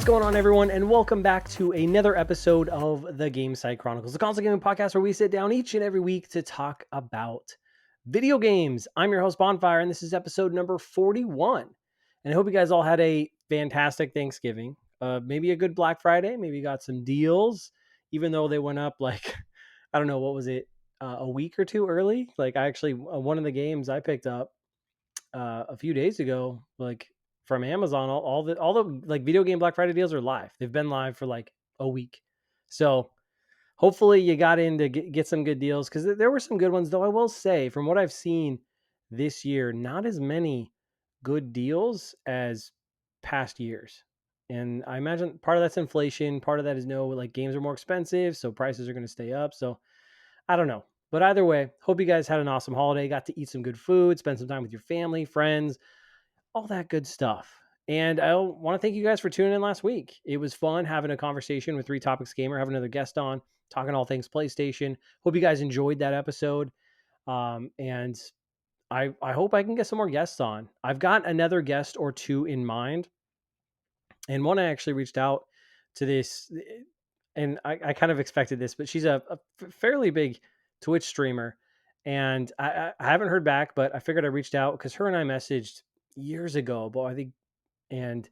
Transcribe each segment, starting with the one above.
What's going on, everyone, and welcome back to another episode of the Gamecite Chronicles, the console gaming podcast where we sit down each and every week to talk about video games. I'm your host, Bonfire, and this is episode number 41. And I hope you guys all had a fantastic Thanksgiving. Maybe a good Black Friday. Maybe you got some deals, even though they went up like, I don't know, what was it, a week or two early? Like, I actually, one of the games I picked up a few days ago, like from Amazon, all the like video game Black Friday deals are live. They've been live for like a week. So hopefully you got in to get some good deals, because there were some good ones, though I will say from what I've seen this year, not as many good deals as past years. And I imagine part of that's inflation. Part of that is like games are more expensive, so prices are going to stay up. So I don't know. But either way, hope you guys had an awesome holiday, got to eat some good food, spend some time with your family, friends, all that good stuff. And I want to thank you guys for tuning in last week. It was fun having a conversation with Three Topics Gamer, having another guest on, talking all things PlayStation. Hope you guys enjoyed that episode. And I hope I can get some more guests on. I've got another guest or two in mind. And one I actually reached out to this, and I kind of expected this, but she's a fairly big Twitch streamer. And I haven't heard back, but I figured I reached out because her and I messaged years ago, but I think, and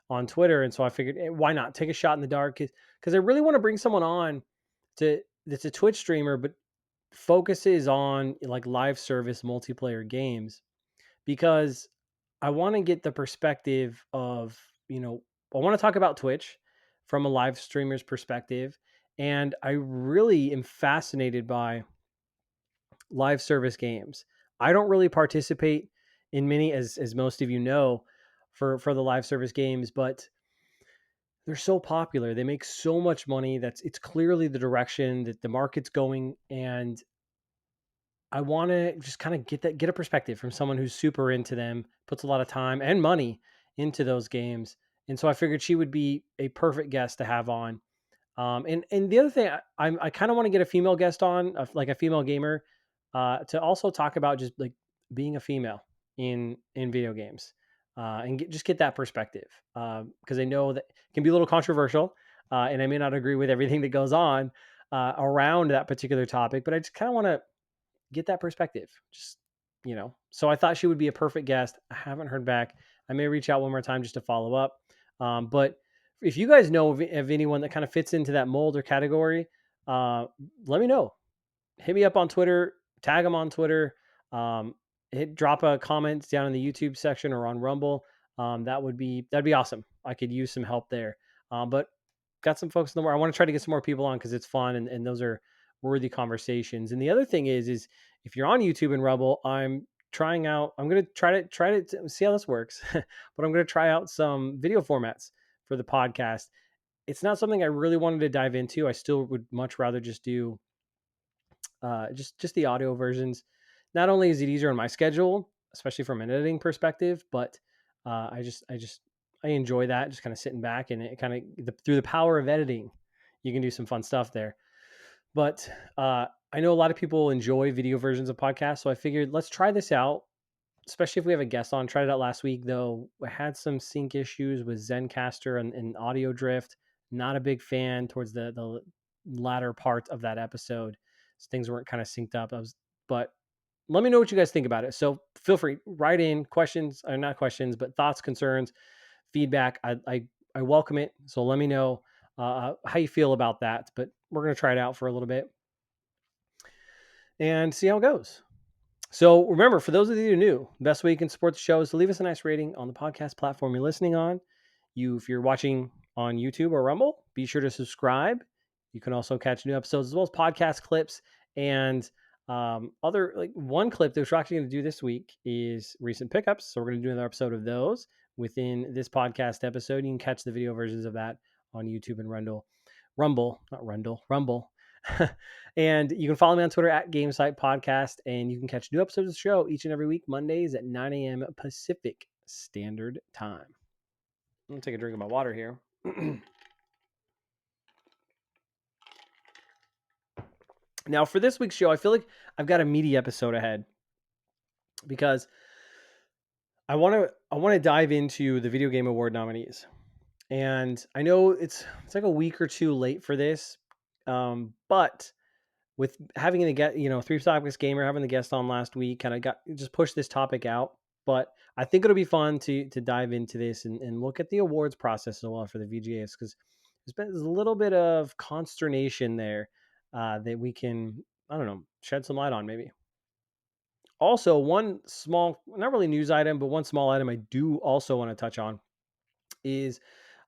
on Twitter. And so I figured, why not take a shot in the dark? Because I really want to bring someone on that's a Twitch streamer, but focuses on like live service multiplayer games, because I want to get the perspective of, I want to talk about Twitch from a live streamer's perspective. And I really am fascinated by live service games. I don't really participate in many, as most of you know, for the live service games, but they're so popular. They make so much money. It's clearly the direction that the market's going. And I want to just kind of get a perspective from someone who's super into them, puts a lot of time and money into those games. And so I figured she would be a perfect guest to have on. And the other thing, I kind of want to get a female guest on, like a female gamer, to also talk about just like being a female in video games, and just get that perspective, because I know that it can be a little controversial, and I may not agree with everything that goes on around that particular topic, but I just kind of want to get that perspective. Just, so I thought she would be a perfect guest. I haven't heard back. I may reach out one more time just to follow up. But if you guys know of anyone that kind of fits into that mold or category, let me know. Hit me up on Twitter, tag them on Twitter, drop a comment down in the YouTube section or on Rumble. That'd be awesome. I could use some help there. But got some folks in the world. I want to try to get some more people on because it's fun, and those are worthy conversations. And the other thing is if you're on YouTube and Rumble, I'm going to try to see how this works, but I'm going to try out some video formats for the podcast. It's not something I really wanted to dive into. I still would much rather just do just the audio versions. Not only is it easier on my schedule, especially from an editing perspective, but I enjoy that, just kind of sitting back, and it kind of through the power of editing, you can do some fun stuff there. But I know a lot of people enjoy video versions of podcasts, so I figured let's try this out, especially if we have a guest on. Tried it out last week, though. I had some sync issues with Zencaster and audio drift. Not a big fan towards the latter part of that episode. So things weren't kind of synced up. But let me know what you guys think about it. So feel free, write in questions, or not questions, but thoughts, concerns, feedback. I welcome it. So let me know how you feel about that. But we're going to try it out for a little bit and see how it goes. So remember, for those of you who are new, the best way you can support the show is to leave us a nice rating on the podcast platform you're listening on. If you're watching on YouTube or Rumble, be sure to subscribe. You can also catch new episodes as well as podcast clips and other, like one clip that we're actually going to do this week is recent pickups. So we're going to do another episode of those within this podcast episode. You can catch the video versions of that on YouTube and Rumble. And you can follow me on Twitter at Gamecite Podcast, and you can catch new episodes of the show each and every week, Mondays at 9 a.m. Pacific Standard Time. I'm going to take a drink of my water here. Now, for this week's show, I feel like I've got a meaty episode ahead because I want to dive into the Video Game Award nominees. And I know it's like a week or two late for this, but with having the get, Three Topics Gamer having the guest on last week, kind of got just pushed this topic out. But I think it'll be fun to dive into this and look at the awards process as well for the VGAs, because there's a little bit of consternation there that we can, I don't know, shed some light on maybe. Also, one small, not really news item, but one small item I do also want to touch on is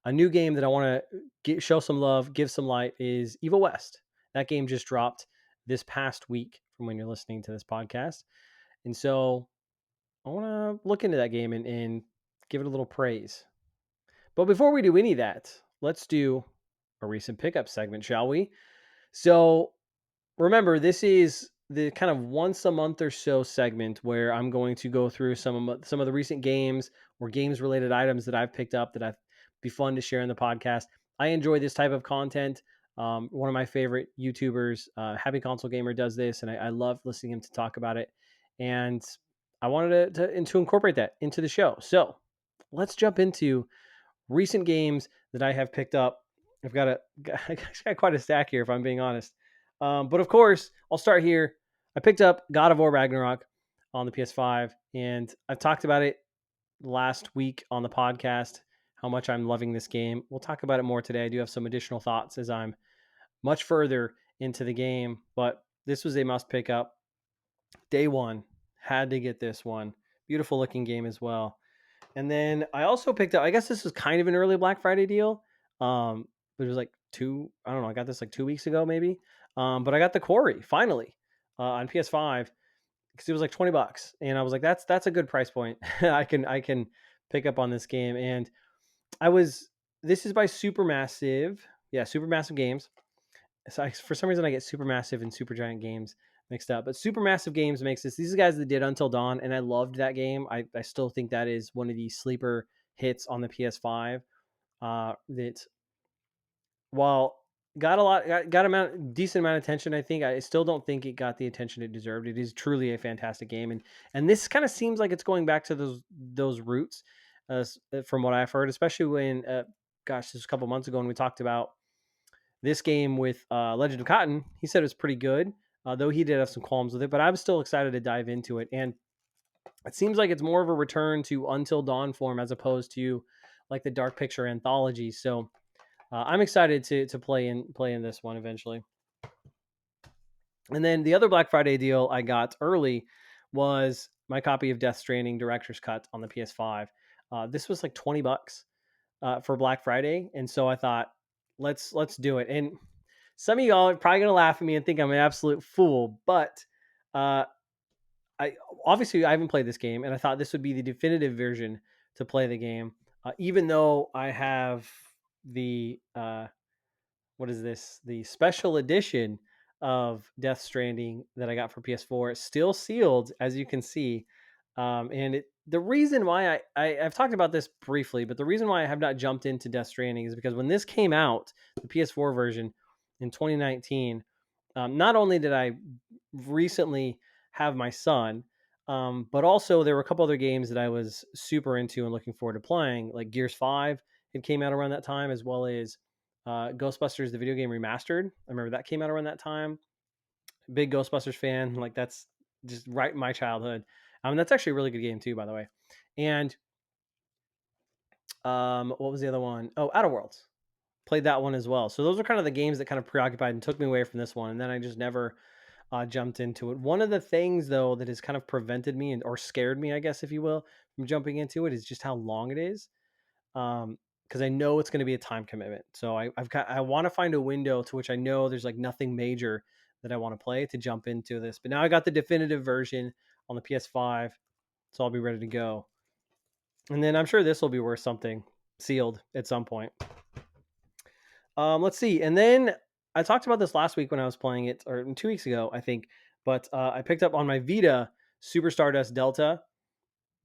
a new game that I want to show some love, give some light, is Evil West. That game just dropped this past week from when you're listening to this podcast. And so I want to look into that game and give it a little praise. But before we do any of that, let's do a recent pickup segment, shall we? So remember, this is the kind of once a month or so segment where I'm going to go through some of the recent games or games related items that I've picked up that I'd be fun to share in the podcast. I enjoy this type of content. One of my favorite YouTubers, Happy Console Gamer, does this, and I love listening to him to talk about it. And I wanted to incorporate that into the show. So let's jump into recent games that I have picked up. I've got quite a stack here, if I'm being honest. But of course, I'll start here. I picked up God of War Ragnarok on the PS5, and I've talked about it last week on the podcast, how much I'm loving this game. We'll talk about it more today. I do have some additional thoughts as I'm much further into the game, but this was a must pick up. Day one, had to get this one. Beautiful looking game as well. And then I also picked up, I guess this was kind of an early Black Friday deal. But it was like I don't know, I got this like 2 weeks ago maybe. But I got the Quarry finally on PS5 because it was like $20. And I was like, that's a good price point. I can pick up on this game. And this is by Supermassive. Yeah, Supermassive Games. So for some reason I get Supermassive and Supergiant Games mixed up, but Supermassive Games makes this. These are the guys that did Until Dawn, and I loved that game. I still think that is one of the sleeper hits on the PS5. That while got decent amount of attention, I think I still don't think it got the attention it deserved. It is truly a fantastic game, and this kind of seems like it's going back to those roots, from what I've heard, especially when this was a couple months ago when we talked about this game with Legend of Cotton. He said it was pretty good, though he did have some qualms with it, but I was still excited to dive into it. And it seems like it's more of a return to Until Dawn form as opposed to like the Dark Picture anthology. So I'm excited to play in this one eventually. And then the other Black Friday deal I got early was my copy of Death Stranding Director's Cut on the PS5. This was like $20 for Black Friday, and so I thought, let's do it. And some of y'all are probably gonna laugh at me and think I'm an absolute fool, but I haven't played this game, and I thought this would be the definitive version to play the game. Even though I have the what is this? The special edition of Death Stranding that I got for PS4. It's still sealed, as you can see. The reason why I've talked about this briefly, but the reason why I have not jumped into Death Stranding is because when this came out, the PS4 version in 2019, not only did I recently have my son, but also there were a couple other games that I was super into and looking forward to playing, like Gears 5. It came out around that time, as well as Ghostbusters, the video game remastered. I remember that came out around that time. Big Ghostbusters fan. Like that's just right in my childhood. That's actually a really good game too, by the way. And what was the other one? Oh, Outer Worlds. Played that one as well. So those are kind of the games that kind of preoccupied and took me away from this one. And then I just never jumped into it. One of the things though that has kind of prevented me or scared me, I guess, if you will, from jumping into it is just how long it is. Because I know it's going to be a time commitment. So I want to find a window to which I know there's like nothing major that I want to play to jump into this. But now I got the definitive version on the PS5, so I'll be ready to go. And then I'm sure this will be worth something sealed at some point. Let's see. And then I talked about this last week when I was playing it, or 2 weeks ago, I think. But I picked up on my Vita Super Stardust Delta,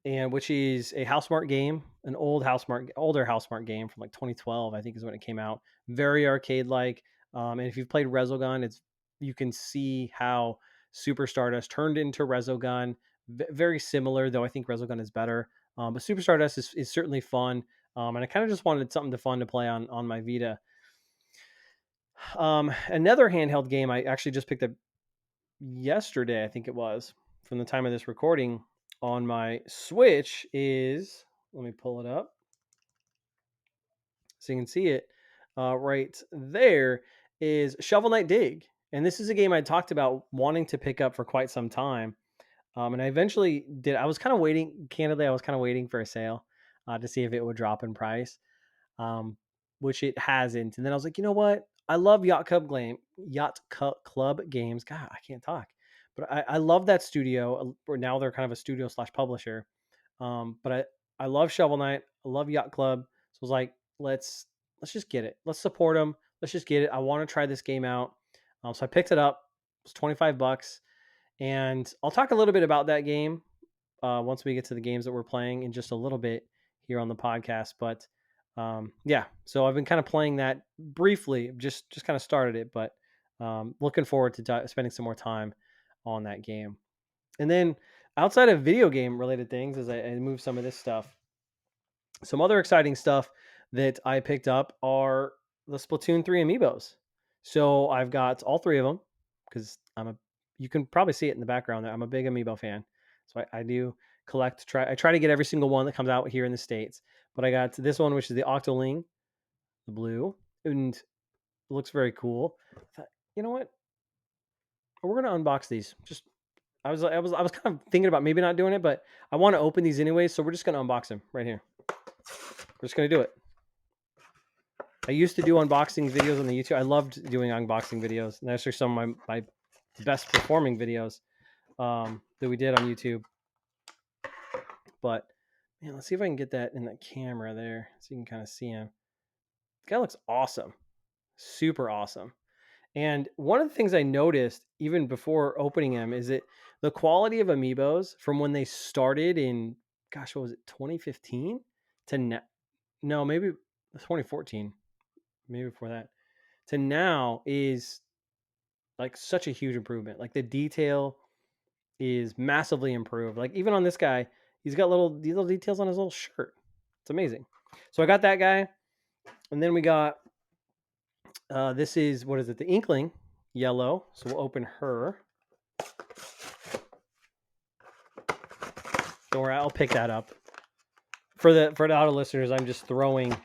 and which is a Housemarque game, an older Housemarque game from like 2012, I think is when it came out. Very arcade like. And if you've played Resogun, you can see how Super Stardust turned into Resogun. Very similar, though I think Resogun is better. But Super Stardust is certainly fun. And I kind of just wanted something fun to play on my Vita. Another handheld game I actually just picked up yesterday, I think it was, from the time of this recording on my Switch is, let me pull it up so you can see it right there, is Shovel Knight Dig. And this is a game I talked about wanting to pick up for quite some time. And I eventually did. I was kind of waiting, candidly, I was kind of waiting for a sale to see if it would drop in price, um, which it hasn't. And then I was like, you know what? I love Yacht Club games. God, I can't talk. But I love that studio. Or now they're kind of a studio slash publisher. But I love Shovel Knight. I love Yacht Club. So I was like, let's just get it. Let's support them. Let's just get it. I want to try this game out. So I picked it up. It was $25, and I'll talk a little bit about that game once we get to the games that we're playing in just a little bit here on the podcast. But yeah, so I've been kind of playing that briefly. Just kind of started it, but looking forward to spending some more time on that game. And then outside of video game related things, as I move some of this stuff, some other exciting stuff that I picked up are the Splatoon 3 amiibos. So I've got all three of them because you can probably see it in the background there. I'm a big amiibo fan. So I do I try to get every single one that comes out here in the States. But I got this one, which is the Octoling, the blue, and it looks very cool. I thought, you know what? We're gonna unbox these. I was kind of thinking about maybe not doing it, but I want to open these anyway, so we're just gonna unbox them right here. We're just gonna do it. I used to do unboxing videos on the YouTube. I loved doing unboxing videos, and those are some of my best performing videos that we did on YouTube. But man, let's see if I can get that in the camera there, so you can kind of see him. The guy looks awesome, super awesome. And one of the things I noticed even before opening him is that the quality of amiibos from when they started in, gosh, what was it, 2015 to now? No, maybe 2014, maybe before that, to now is like such a huge improvement. Like the detail is massively improved. Like even on this guy, he's got these little details on his little shirt. It's amazing. So I got that guy, and then we got this is, what is it? The Inkling yellow. So we'll open her. Don't worry, I'll pick that up. For the audio listeners, I'm just throwing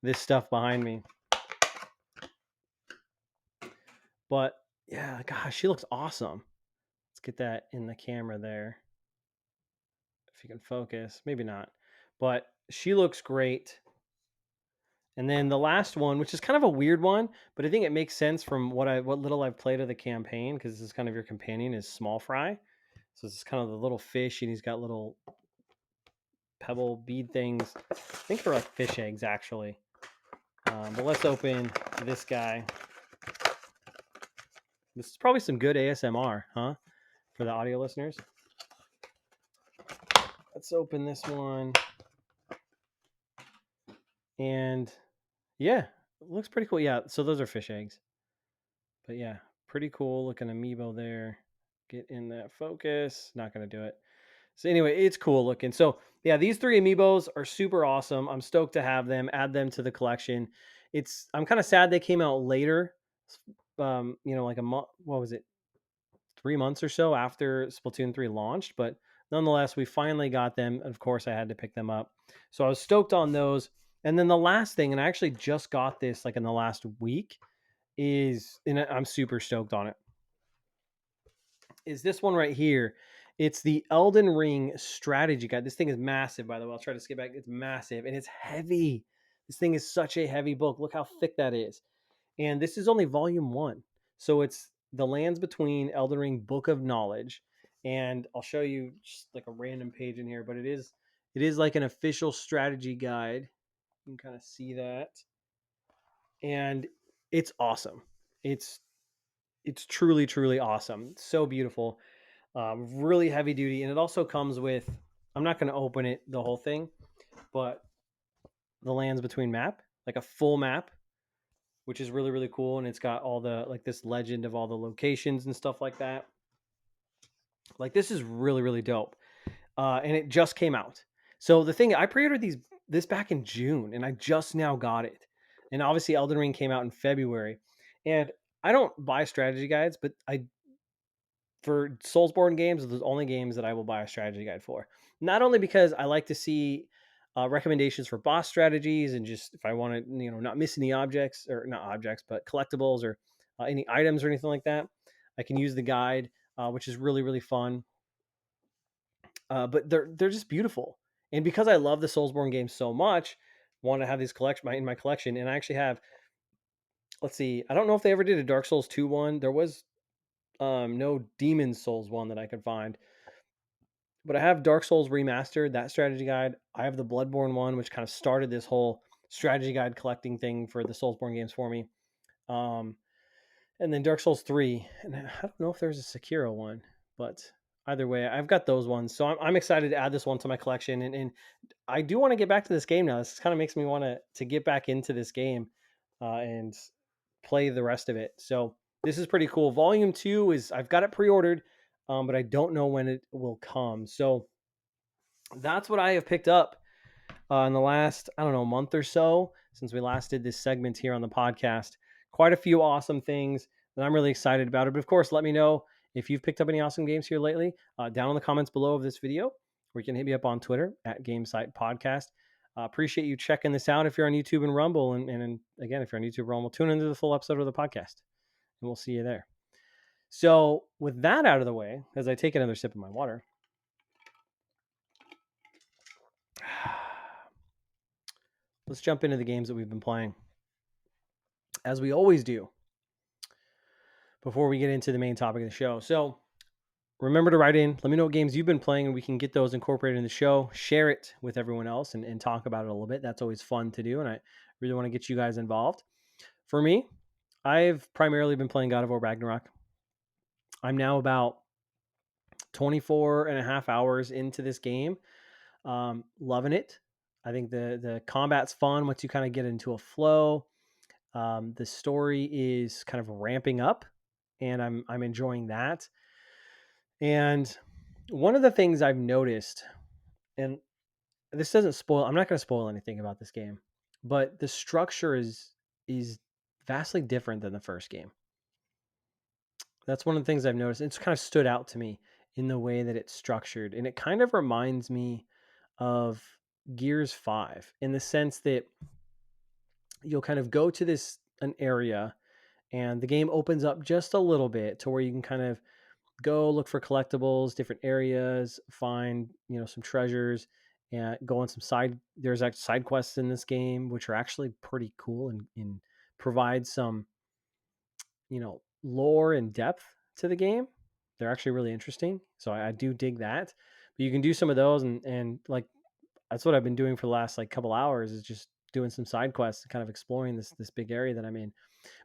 this stuff behind me. But yeah, gosh, she looks awesome. Let's get that in the camera there. If you can focus, maybe not. But she looks great. And then the last one, which is kind of a weird one, but I think it makes sense from what little I've played of the campaign, because this is kind of your companion, is Small Fry. So it's kind of the little fish, and he's got little pebble bead things. I think they're like fish eggs, actually. But let's open this guy. This is probably some good ASMR, huh? For the audio listeners. Let's open this one. And yeah, it looks pretty cool. Yeah, so those are fish eggs. But yeah, pretty cool looking amiibo there. Get in that focus. Not going to do it. So anyway, it's cool looking. So yeah, these three amiibos are super awesome. I'm stoked to have them, add them to the collection. I'm kind of sad they came out later. Like a month, what was it? 3 months or so after Splatoon 3 launched, but nonetheless, we finally got them. Of course, I had to pick them up. So I was stoked on those. And then the last thing, and I actually just got this like in the last week, and I'm super stoked on it, is this one right here. It's the Elden Ring strategy guide. This thing is massive, by the way. I'll try to skip back. It's massive and it's heavy. This thing is such a heavy book. Look how thick that is. And this is only volume 1. So it's The Lands Between, Elden Ring Book of Knowledge. And I'll show you just like a random page in here, but it is like an official strategy guide. You can kind of see that. And it's awesome. It's truly, truly awesome. It's so beautiful. Really heavy duty. And it also comes with, I'm not going to open it, the whole thing, but the Lands Between map, like a full map, which is really, really cool. And it's got all the, like this legend of all the locations and stuff like that. Like this is really, really dope. And it just came out. So the thing, I pre-ordered these this back in June, and I just now got it. And obviously, Elden Ring came out in February, and I don't buy strategy guides, but I for Soulsborne games, are the only games that I will buy a strategy guide for. Not only because I like to see recommendations for boss strategies, and just if I want to, not miss any objects, or not objects, but collectibles, or any items or anything like that, I can use the guide, which is really really fun. But they're just beautiful, and because I love the Soulsborne games so much, want to have these collection in my collection, and I actually have. Let's see, I don't know if they ever did a Dark Souls 2 one. There was no Demon Souls one that I could find. But I have Dark Souls Remastered, that strategy guide. I have the Bloodborne one, which kind of started this whole strategy guide collecting thing for the Soulsborne games for me. Um, and then Dark Souls 3. And I don't know if there's a Sekiro one, but either way, I've got those ones. So I'm excited to add this one to my collection. And I do want to get back to this game now. This kind of makes me want to get back into this game and play the rest of it. So this is pretty cool. Volume 2 is, I've got it pre-ordered, but I don't know when it will come. So that's what I have picked up in the last, I don't know, month or so since we last did this segment here on the podcast. Quite a few awesome things that I'm really excited about it. But of course, let me know if you've picked up any awesome games here lately down in the comments below of this video, or you can hit me up on Twitter at Gamecite Podcast. Appreciate you checking this out if you're on YouTube and Rumble. And again, if you're on YouTube and Rumble, tune into the full episode of the podcast, and we'll see you there. So with that out of the way, as I take another sip of my water, let's jump into the games that we've been playing, as we always do, before we get into the main topic of the show. So remember to write in. Let me know what games you've been playing, and we can get those incorporated in the show. Share it with everyone else and talk about it a little bit. That's always fun to do, and I really want to get you guys involved. For me, I've primarily been playing God of War Ragnarok. I'm now about 24 and a half hours into this game. Loving it. I think the combat's fun once you kind of get into a flow. The story is kind of ramping up, and I'm enjoying that. And one of the things I've noticed, and this doesn't spoil, I'm not going to spoil anything about this game, but the structure is vastly different than the first game. That's one of the things I've noticed. It's kind of stood out to me in the way that it's structured, and it kind of reminds me of Gears 5 in the sense that you'll kind of go to an area, and the game opens up just a little bit to where you can kind of go look for collectibles, different areas, find, some treasures, and go on some there's like side quests in this game, which are actually pretty cool and provide some, lore and depth to the game. They're actually really interesting. So I do dig that. But you can do some of those, and like, that's what I've been doing for the last like couple hours, is just doing some side quests, kind of exploring this big area that I'm in.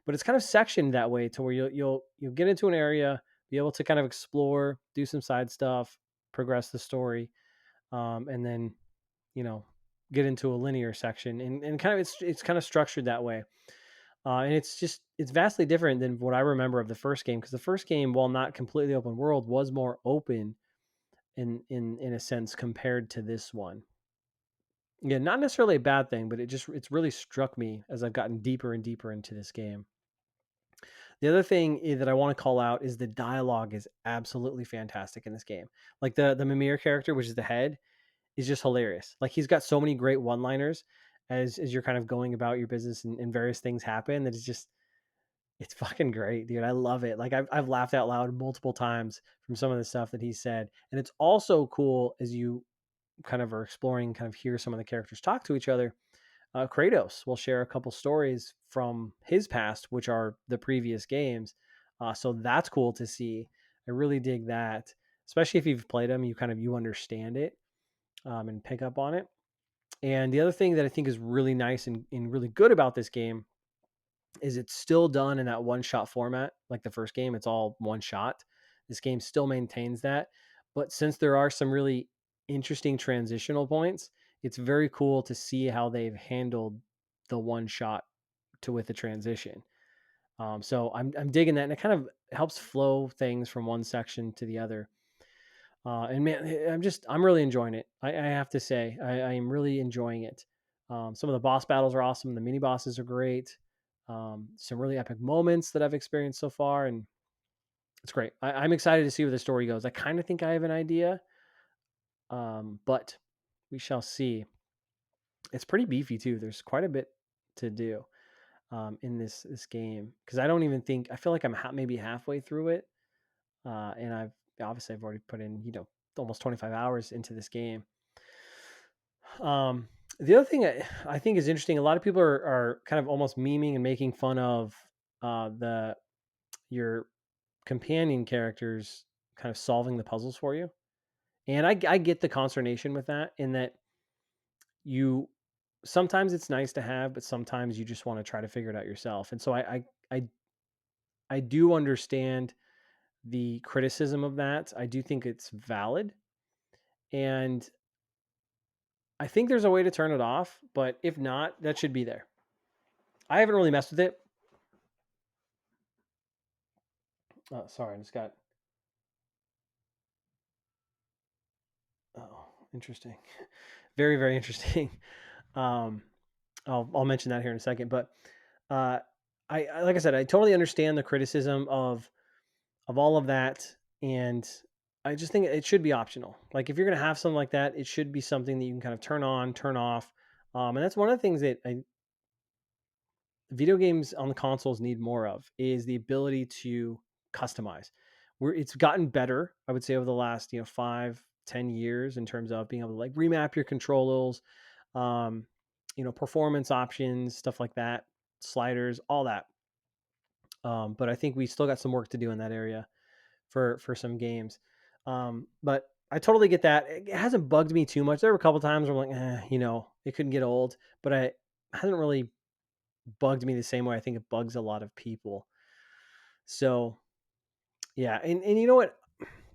But it's kind of sectioned that way to where you'll get into an area, be able to kind of explore, do some side stuff, progress the story, and then get into a linear section, and kind of it's kind of structured that way. And it's vastly different than what I remember of the first game, because the first game, while not completely open world, was more open in a sense compared to this one. Yeah, not necessarily a bad thing, but it's really struck me as I've gotten deeper and deeper into this game. The other thing that I want to call out is the dialogue is absolutely fantastic in this game. Like the Mimir character, which is the head, is just hilarious. Like, he's got so many great one-liners as you're kind of going about your business, and various things happen, that it's fucking great, dude. I love it. Like, I've laughed out loud multiple times from some of the stuff that he said. And it's also cool as you kind of are exploring, kind of hear some of the characters talk to each other. Kratos will share a couple stories from his past, which are the previous games. So that's cool to see. I really dig that, especially if you've played them, you understand it, and pick up on it. And the other thing that I think is really nice and really good about this game is it's still done in that one shot format. Like the first game, it's all one shot. This game still maintains that. But since there are some really interesting transitional points, it's very cool to see how they've handled the one shot with the transition. So I'm digging that, and it kind of helps flow things from one section to the other. And man, I'm really enjoying it. I have to say, I am really enjoying it. Some of the boss battles are awesome. The mini bosses are great. Some really epic moments that I've experienced so far, and it's great. I'm excited to see where the story goes. I kind of think I have an idea, but we shall see. It's pretty beefy too. There's quite a bit to do in this game, because I don't even think I feel like I'm maybe halfway through it, and I've already put in almost 25 hours into this game. The other thing I think is interesting, a lot of people are kind of almost memeing and making fun of the your companion characters kind of solving the puzzles for you. And I get the consternation with that, in that you sometimes it's nice to have, but sometimes you just want to try to figure it out yourself. And so I I do understand the criticism of that. I do think it's valid. And I think there's a way to turn it off, but if not, that should be there. I haven't really messed with it. Oh, sorry, I just got. Oh, interesting. Very, very interesting. Um, I'll mention that here in a second. But uh, I like I said, I totally understand the criticism of all of that, and I just think it should be optional. Like, if you're gonna have something like that, it should be something that you can kind of turn on, turn off. And that's one of the things that video games on the consoles need more of, is the ability to customize. Where it's gotten better, I would say, over the last 5-10 years, in terms of being able to like remap your controls, um, performance options, stuff like that, sliders, all that. But I think we still got some work to do in that area for some games. But I totally get that. It hasn't bugged me too much. There were a couple times where I'm like, it couldn't get old, but it hasn't really bugged me the same way I think it bugs a lot of people. So yeah, and you know what?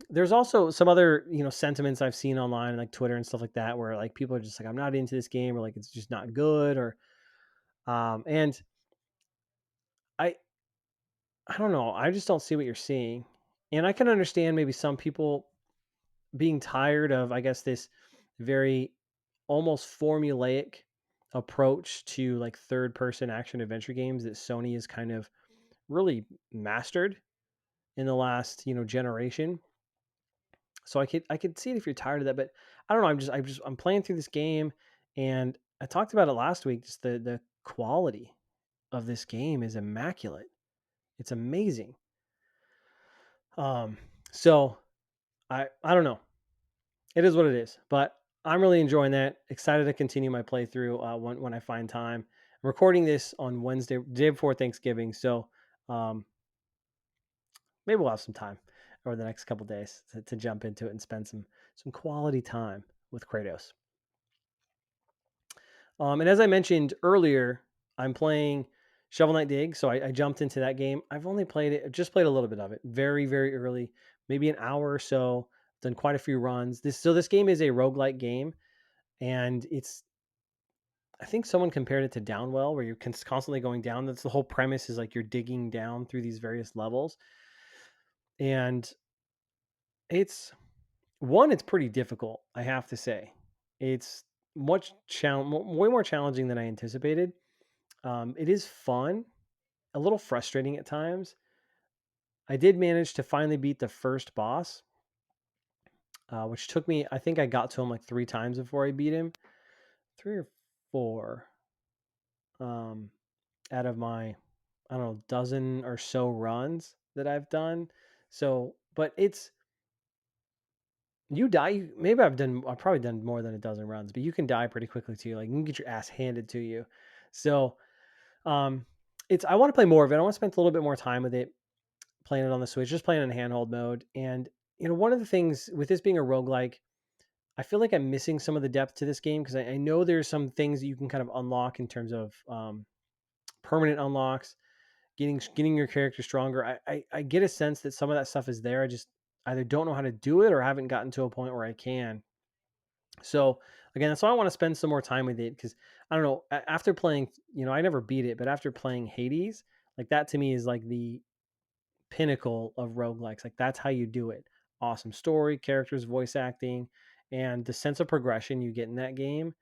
There's also some other sentiments I've seen online, like Twitter and stuff like that, where like people are just like, I'm not into this game, or like it's just not good, or and I I don't know. I just don't see what you're seeing, and I can understand maybe some people being tired of, I guess, this very almost formulaic approach to like third person action adventure games that Sony has kind of really mastered in the last generation. So I could see it if you're tired of that, but I don't know. I'm playing through this game, and I talked about it last week. Just the quality of this game is immaculate. It's amazing. Um, so I don't know. It is what it is, but I'm really enjoying that. Excited to continue my playthrough when I find time. I'm recording this on Wednesday, day before Thanksgiving, so um, maybe we'll have some time over the next couple days to jump into it and spend some quality time with Kratos. And as I mentioned earlier, I'm playing Shovel Knight Dig, so I jumped into that game. I've only played it, just played a little bit of it, very, very early, maybe an hour or so. Done quite a few runs. This game is a roguelike game, and I think someone compared it to Downwell, where you're constantly going down. That's the whole premise, is like you're digging down through these various levels, and it's it's pretty difficult. I have to say, it's way more challenging than I anticipated. It is fun, a little frustrating at times. I did manage to finally beat the first boss, which took me. I think I got to him like 3 times before I beat him, 3 or 4, um, out of my, I don't know, dozen or so runs that I've done. So, but it's you die. Maybe I've probably done more than a dozen runs, but you can die pretty quickly too. Like, you can get your ass handed to you. So, um, I want to play more of it. I want to spend a little bit more time with it, playing it on the Switch, just playing in handheld mode. And one of the things with this being a roguelike, I feel like I'm missing some of the depth to this game, because I know there's some things that you can kind of unlock in terms of permanent unlocks, getting your character stronger. I get a sense that some of that stuff is there. I just either don't know how to do it, or haven't gotten to a point where I can. So again, that's why I want to spend some more time with it, because I don't know. After playing, I never beat it, but after playing Hades, like that to me is like the pinnacle of roguelikes. Like, that's how you do it. Awesome story, characters, voice acting, and the sense of progression you get in that game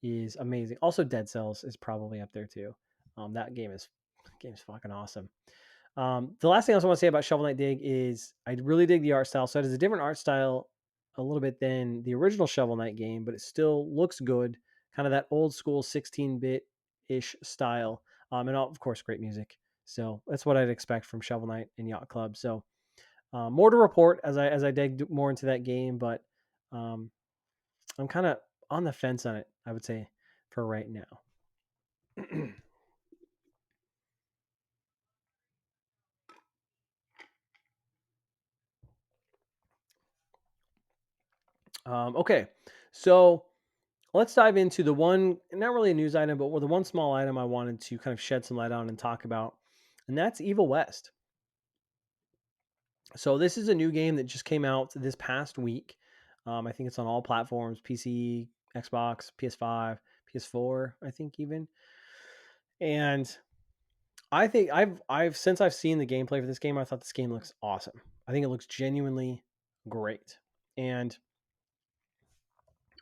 is amazing. Also, Dead Cells is probably up there too. That game's fucking awesome. The last thing I also want to say about Shovel Knight Dig is I really dig the art style. So it is a different art style a little bit than the original Shovel Knight game, but it still looks good. Kind of that old school 16-bit ish style. And of course, great music. So that's what I'd expect from Shovel Knight and Yacht Club. So more to report as I dig more into that game, but um, I'm kind of on the fence on it, I would say, for right now. Okay, so let's dive into the one, not really a news item, but the one small item I wanted to kind of shed some light on and talk about, and that's Evil West. So this is a new game that just came out this past week. I think it's on all platforms: PC, Xbox, PS5, PS4. I think even, and I think I've since I've seen the gameplay for this game, I thought this game looks awesome. I think it looks genuinely great. And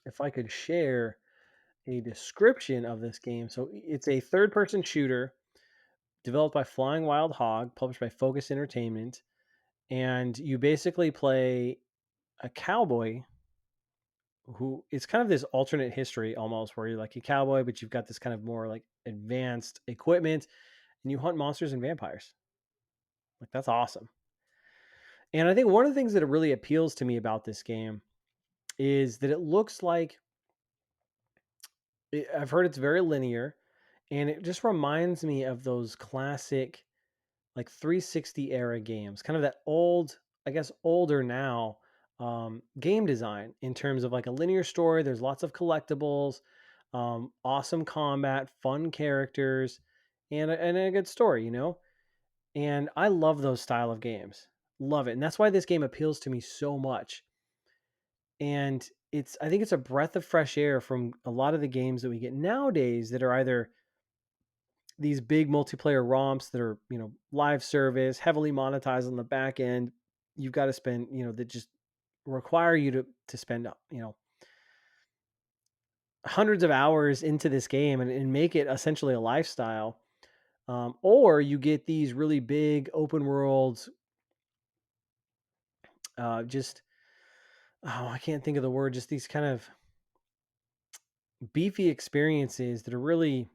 if I could share a description of this game, so it's a third-person shooter developed by Flying Wild Hog, published by Focus Entertainment, and you basically play a cowboy who it's kind of this alternate history almost where you're like a cowboy, but you've got this kind of more like advanced equipment and you hunt monsters and vampires. Like that's awesome. And I think one of the things that really appeals to me about this game is that it looks like I've heard it's very linear and it just reminds me of those classic like 360 era games, kind of that old, I guess older now game design in terms of like a linear story. There's lots of collectibles, awesome combat, fun characters, and a good story, you know? And I love those style of games. Love it. And that's why this game appeals to me so much. And I think it's a breath of fresh air from a lot of the games that we get nowadays that are either these big multiplayer romps that are, you know, live service, heavily monetized on the back end. You've got to spend, you know, that just require you to spend, you know, hundreds of hours into this game and make it essentially a lifestyle. Or you get these really big open world, just I can't think of the word, just these kind of beefy experiences that are really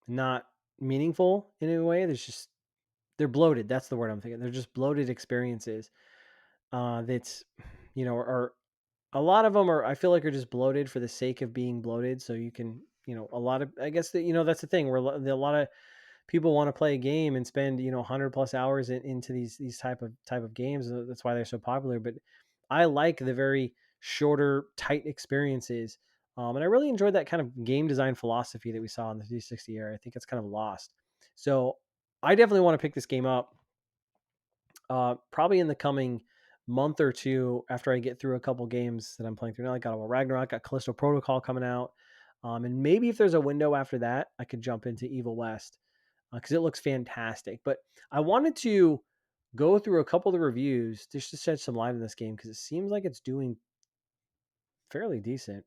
not meaningful in a way. They're bloated. That's the word I'm thinking. They're just bloated experiences. That's, you know, are a lot of them are, I feel like are just bloated for the sake of being bloated. So you can, you know, a lot of, I guess that, you know, that's the thing where a lot of people want to play a game and spend, you know, 100+ hours into these type of games. That's why they're so popular. But I like the very shorter, tight experiences. And I really enjoyed that kind of game design philosophy that we saw in the 360 era. I think it's kind of lost. So I definitely want to pick this game up probably in the coming month or two after I get through a couple games that I'm playing through now. I got Ragnarok, got Callisto Protocol coming out. And maybe if there's a window after that, I could jump into Evil West because it looks fantastic. But I wanted to go through a couple of the reviews just to shed some light on this game because it seems like it's doing fairly decent.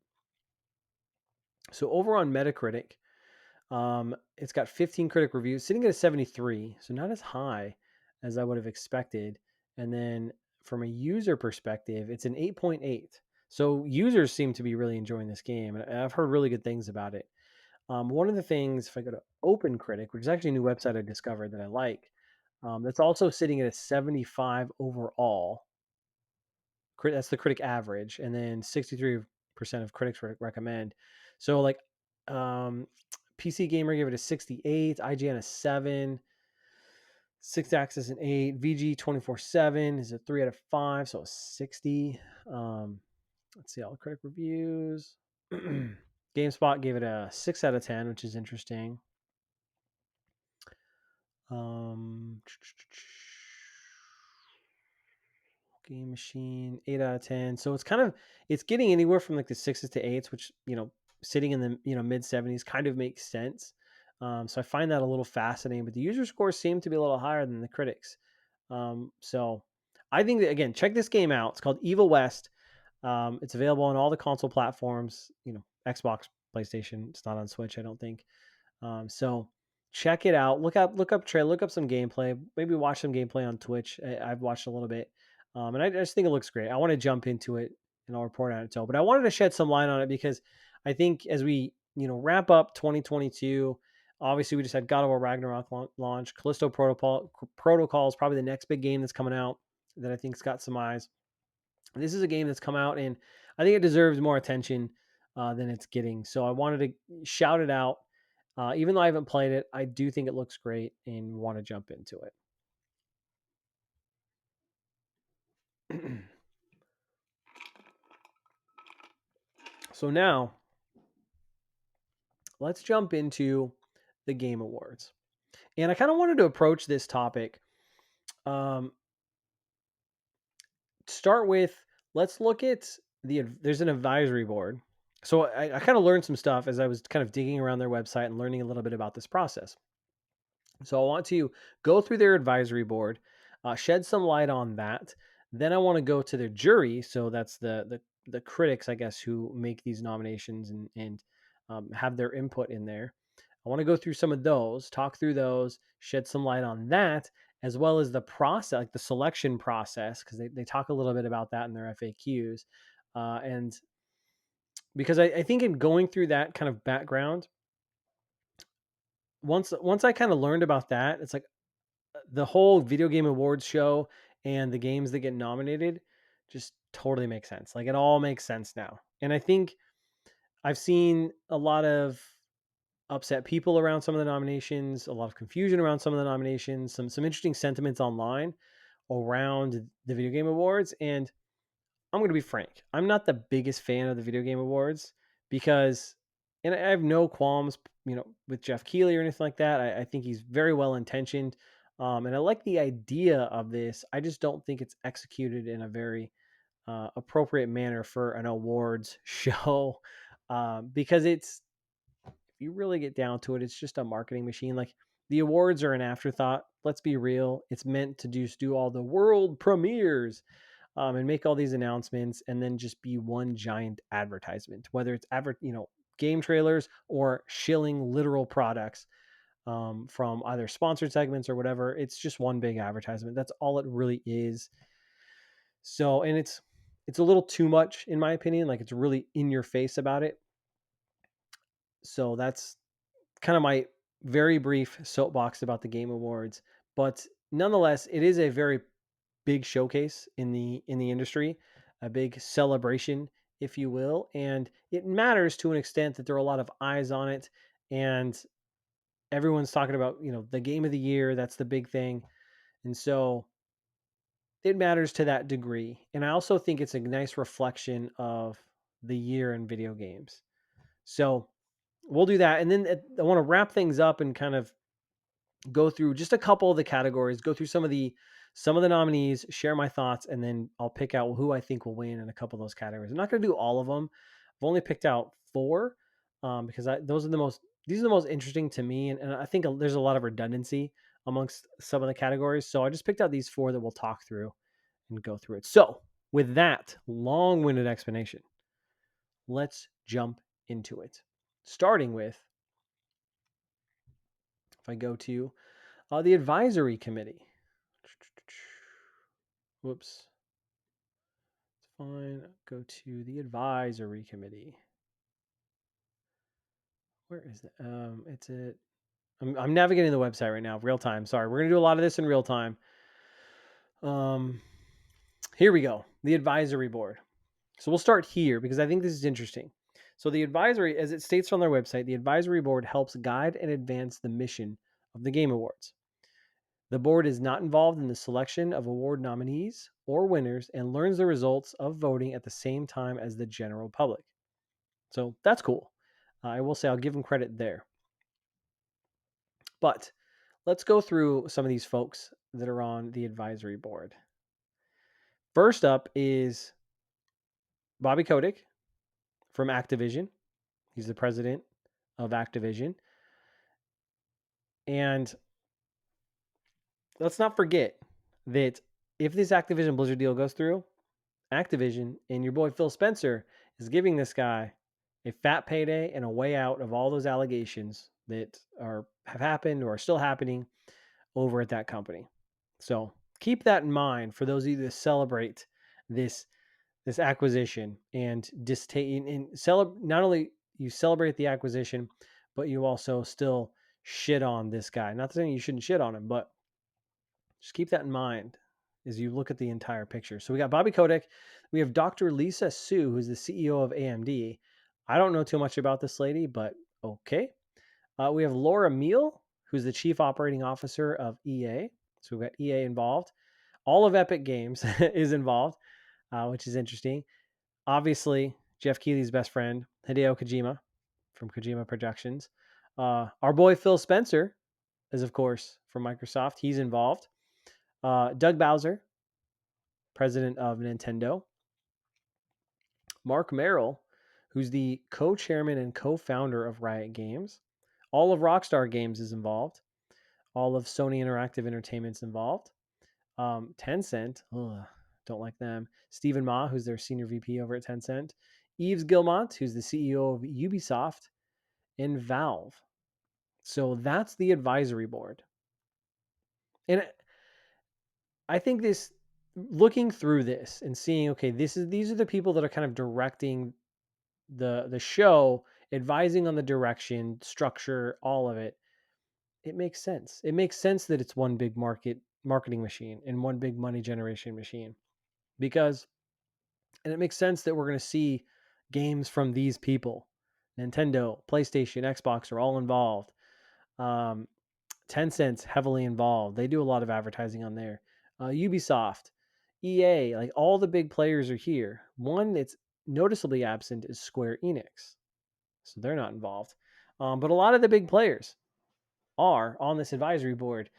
So over on Metacritic, it's got 15 critic reviews, sitting at a 73, so not as high as I would have expected. And then from a user perspective, it's an 8.8. So users seem to be really enjoying this game, and I've heard really good things about it. One of the things, if I go to OpenCritic, which is actually a new website I discovered that I like, that's also sitting at a 75 overall. That's the critic average, and then 63% of critics recommend. So like, um, PC Gamer gave it a 68, IGN a 7, Six Axis an 8, VG 24/7 is a 3 out of 5, so a 60. Let's see all the critic reviews. GameSpot gave it a 6 out of 10, which is interesting. Um, Game Machine 8 out of 10. So it's getting anywhere from like the 6s to 8s, which, you know, sitting in the, you know, mid 70s kind of makes sense. So I find that a little fascinating, but the user scores seem to be a little higher than the critics. So I think that, again, check this game out. It's called Evil West. It's available on all the console platforms, you know, Xbox, PlayStation. It's not on Switch, I don't think. So check it out. Look up trailer, look up some gameplay. Maybe watch some gameplay on Twitch. I've watched a little bit, and I just think it looks great. I want to jump into it and I'll report on it too. But I wanted to shed some light on it because I think as we wrap up 2022, obviously we just had God of War Ragnarok launch. Callisto Protocol is probably the next big game that's coming out that I think's got some eyes. This is a game that's come out and I think it deserves more attention than it's getting. So I wanted to shout it out. Even though I haven't played it, I do think it looks great and want to jump into it. So now let's jump into the Game Awards. And I kind of wanted to approach this topic. Start with, let's look at there's an advisory board. So I kind of learned some stuff as I was kind of digging around their website and learning a little bit about this process. So I want to go through their advisory board, shed some light on that. Then I want to go to their jury. So that's the critics, I guess, who make these nominations and have their input in there. I want to go through some of those, talk through those, shed some light on that, as well as the process, like the selection process, because they talk a little bit about that in their FAQs. And because I think in going through that kind of background, once I kind of learned about that, it's like the whole video game awards show and the games that get nominated just totally makes sense. Like it all makes sense now. And I think I've seen a lot of upset people around some of the nominations, a lot of confusion around some of the nominations, some interesting sentiments online around the video game awards. And I'm going to be frank, I'm not the biggest fan of the video game awards because, and I have no qualms, with Jeff Keighley or anything like that. I think he's very well intentioned. And I like the idea of this. I just don't think it's executed in a very appropriate manner for an awards show because if you really get down to it, it's just a marketing machine. Like the awards are an afterthought. Let's be real. It's meant to just do all the world premieres and make all these announcements and then just be one giant advertisement, whether it's game trailers or shilling literal products from either sponsored segments or whatever. It's just one big advertisement. That's all it really is. So, and it's a little too much in my opinion. Like it's really in your face about it. So that's kind of my very brief soapbox about the Game Awards, but nonetheless, it is a very big showcase in the industry, a big celebration, if you will, and it matters to an extent that there are a lot of eyes on it, and everyone's talking about the game of the year. That's the big thing, and so it matters to that degree. And I also think it's a nice reflection of the year in video games. So we'll do that, and then I want to wrap things up and kind of go through just a couple of the categories, go through some of the nominees, share my thoughts, and then I'll pick out who I think will win in a couple of those categories. I'm not going to do all of them. I've only picked out 4 because these are the most interesting to me, and I think there's a lot of redundancy amongst some of the categories. So I just picked out these 4 that we'll talk through and go through it. So with that long-winded explanation, let's jump into it. Starting with, if I go to the advisory committee. Whoops. It's fine. Go to the advisory committee. Where is it? It's it. I'm navigating the website right now, real time. Sorry, we're gonna do a lot of this in real time. Here we go. The advisory board. So we'll start here because I think this is interesting. So the advisory, as it states on their website, the advisory board helps guide and advance the mission of the Game Awards. The board is not involved in the selection of award nominees or winners and learns the results of voting at the same time as the general public. So that's cool. I will say I'll give them credit there. But let's go through some of these folks that are on the advisory board. First up is Bobby Kotick from Activision. He's the president of Activision. And let's not forget that if this Activision Blizzard deal goes through, Activision and your boy Phil Spencer is giving this guy a fat payday and a way out of all those allegations that have happened or are still happening over at that company. So keep that in mind for those of you that celebrate this acquisition and not only you celebrate the acquisition, but you also still shit on this guy. Not saying you shouldn't shit on him, but just keep that in mind as you look at the entire picture. So we got Bobby Kotick. We have Dr. Lisa Su, who's the CEO of AMD. I don't know too much about this lady, but okay. We have Laura Meal, who's the Chief Operating Officer of EA. So we've got EA involved. All of Epic Games is involved, which is interesting. Obviously, Jeff Keighley's best friend, Hideo Kojima from Kojima Productions. Our boy Phil Spencer is, of course, from Microsoft. He's involved. Doug Bowser, president of Nintendo. Mark Merrill, who's the co-chairman and co-founder of Riot Games. All of Rockstar Games is involved. All of Sony Interactive Entertainment's involved. Tencent, don't like them. Stephen Ma, who's their senior VP over at Tencent. Yves Guillemot, who's the CEO of Ubisoft, and Valve. So that's the advisory board. And I think looking through this and seeing, okay, these are the people that are kind of directing the show, advising on the direction, structure, all of it. It makes sense. It makes sense that it's one big marketing machine and one big money generation machine, because, and it makes sense that we're going to see games from these people. Nintendo, PlayStation, Xbox are all involved. Tencent's heavily involved. They do a lot of advertising on there. Ubisoft, EA, like all the big players are here. One that's noticeably absent is Square Enix. So they're not involved. But a lot of the big players are on this advisory board.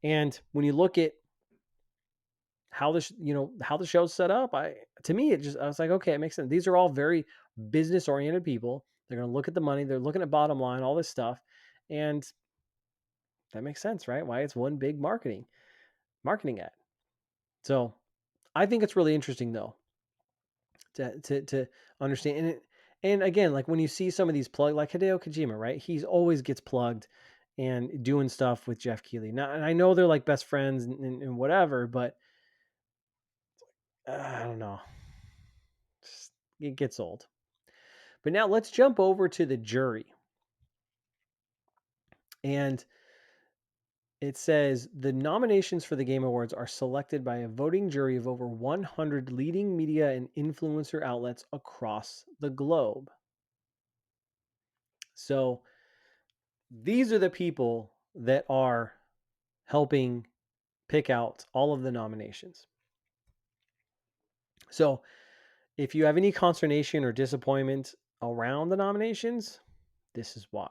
And when you look at how the show's set up, to me I was like, okay, it makes sense. These are all very business oriented people. They're going to look at the money. They're looking at bottom line, all this stuff. And that makes sense, right? Why it's one big marketing ad. So I think it's really interesting though to understand. And again, like when you see some of these like Hideo Kojima, right? He's always gets plugged and doing stuff with Jeff Keighley. Now, and I know they're like best friends and whatever, but I don't know. It gets old. But now let's jump over to the jury. And it says the nominations for the Game Awards are selected by a voting jury of over 100 leading media and influencer outlets across the globe. So these are the people that are helping pick out all of the nominations. So if you have any consternation or disappointment around the nominations, this is why.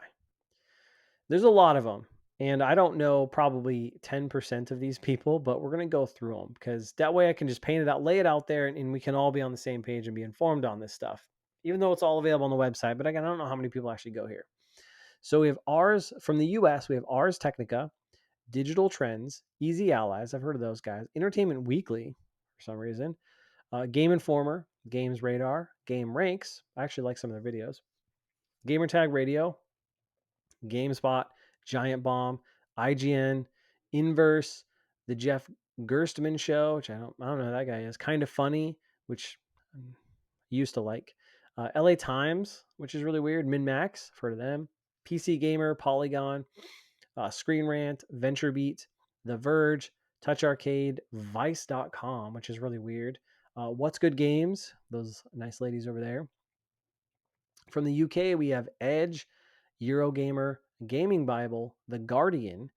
There's a lot of them. And I don't know probably 10% of these people, but we're going to go through them because that way I can just paint it out, lay it out there, and we can all be on the same page and be informed on this stuff, even though it's all available on the website. But again, I don't know how many people actually go here. So we have Ars from the US, we have Ars Technica, Digital Trends, Easy Allies. I've heard of those guys. Entertainment Weekly, for some reason. Game Informer, Games Radar, Game Ranks. I actually like some of their videos. Gamertag Radio, GameSpot, Giant Bomb, IGN, Inverse, the Jeff Gerstmann Show, which I don't know who that guy is. Kind of Funny, which I used to like. LA Times, which is really weird. MinMax, I've heard of them. PC Gamer, Polygon, Screen Rant, VentureBeat, The Verge, Touch Arcade, Vice.com, which is really weird. What's Good Games, those nice ladies over there. From the UK, we have Edge, Eurogamer, Gaming Bible, The Guardian,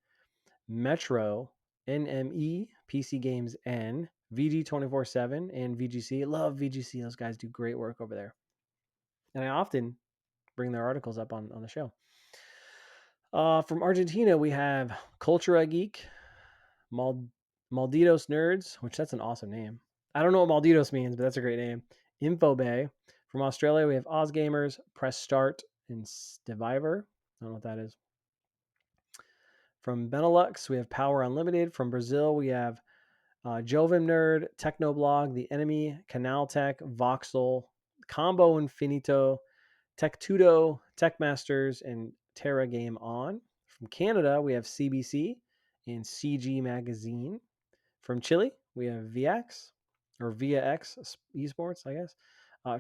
Metro, NME, PC Games N, VG247, and VGC. Love VGC. Those guys do great work over there. And I often bring their articles up on the show. From Argentina, we have Cultura Geek, Malditos Nerds, which that's an awesome name. I don't know what Malditos means, but that's a great name. InfoBay. From Australia, we have OzGamers, Press Start, and Stiviver. I don't know what that is. From Benelux, we have Power Unlimited. From Brazil, we have Jovem Nerd, Technoblog, The Enemy, Canaltech, Voxel, Combo Infinito, Tech2Do, Tech Masters, and Terra Game On. From Canada, we have CBC and CG Magazine. From Chile, we have VX or Via X Esports, I guess.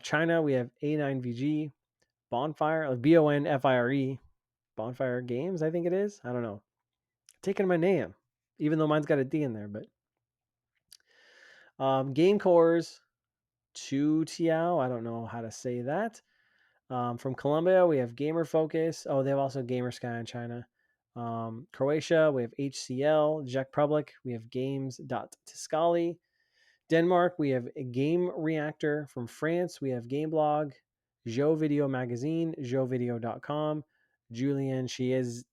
China, we have A9VG, Bonfire, Bonfire, Bonfire Games, I think it is. I don't know. Taking my name, even though mine's got a D in there. But Game Cores, 2 Tiao. I don't know how to say that. From Colombia, we have Gamer Focus. Oh, they have also Gamer Sky in China. Croatia, we have HCL. Czech Republic, we have Games.Tiscali. Denmark, we have a Game Reactor. From France, we have Gameblog, Joe Video Magazine, joevideo.com, Julien Chieze.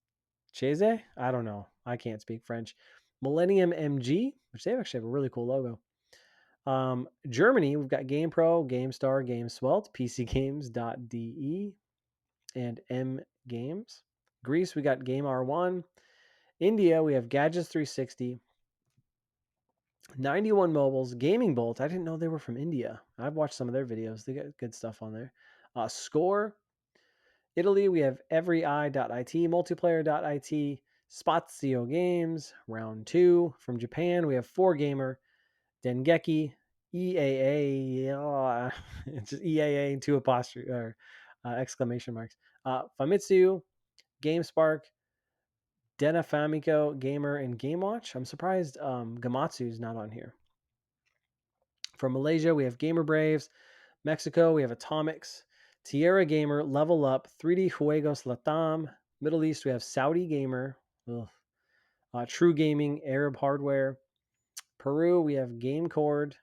I don't know. I can't speak French. Millennium MG, which they actually have a really cool logo. Germany, we've got GamePro, GameStar, GameSwelt, PCGames.de, and M Games. Greece, we got Game R1. India, we have Gadgets 360. 91 Mobiles, Gaming Bolt. I didn't know they were from India. I've watched some of their videos. They got good stuff on there. Score. Italy, we have everyi.it, multiplayer.it, Spazio Games, round 2. From Japan, we have 4Gamer, Dengeki, EAA, it's just EAA and 2 apostrophe or exclamation marks. Famitsu, GameSpark, Denafamico, Gamer, and GameWatch. I'm surprised Gamatsu is not on here. From Malaysia, we have Gamer Braves. Mexico, we have Atomics. Tierra Gamer, Level Up, 3D Juegos Latam. Middle East, we have Saudi Gamer. True Gaming, Arab Hardware. Peru, we have GameCord,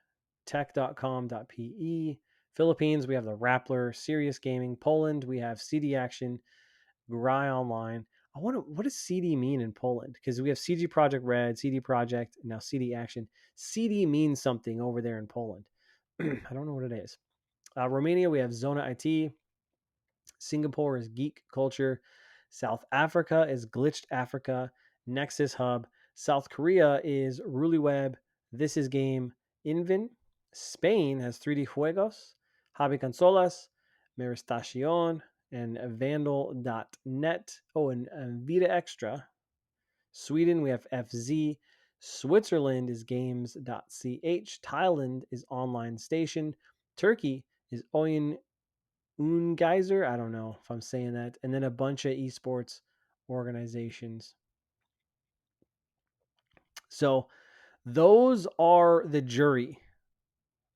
tech.com.pe. Philippines, we have the Rappler, Serious Gaming. Poland, we have CD Action, Gry Online. What does CD mean in Poland? Because we have CG Project Red, CD Project, and now CD Action. CD means something over there in Poland. I don't know what it is. Romania, we have Zona IT. Singapore is Geek Culture. South Africa is Glitched Africa. Nexus Hub. South Korea is Ruliweb. This is Game. Invin. Spain has 3D Juegos. Hobby Consolas. Meristacion. And Vandal.net. Oh, and Vita Extra. Sweden, we have FZ. Switzerland is games.ch. Thailand is Online Station. Turkey is Oyun Ungeyser. I don't know if I'm saying that. And then a bunch of esports organizations. So those are the jury.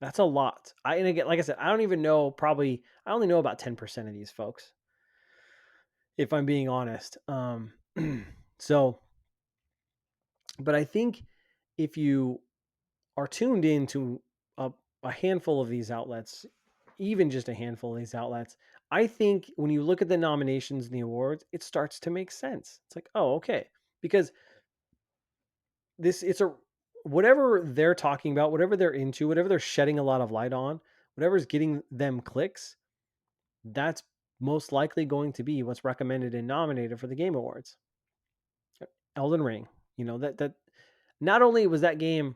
That's a lot. And again, like I said, I don't even know, I only know about 10% of these folks, if I'm being honest. So, but I think if you are tuned into a handful of these outlets, even just a handful of these outlets, I think when you look at the nominations and the awards, it starts to make sense. It's like, oh, okay. Because whatever they're talking about, whatever they're into, whatever they're shedding a lot of light on, whatever's getting them clicks, that's most likely going to be what's recommended and nominated for the Game Awards. Elden Ring, that not only was that game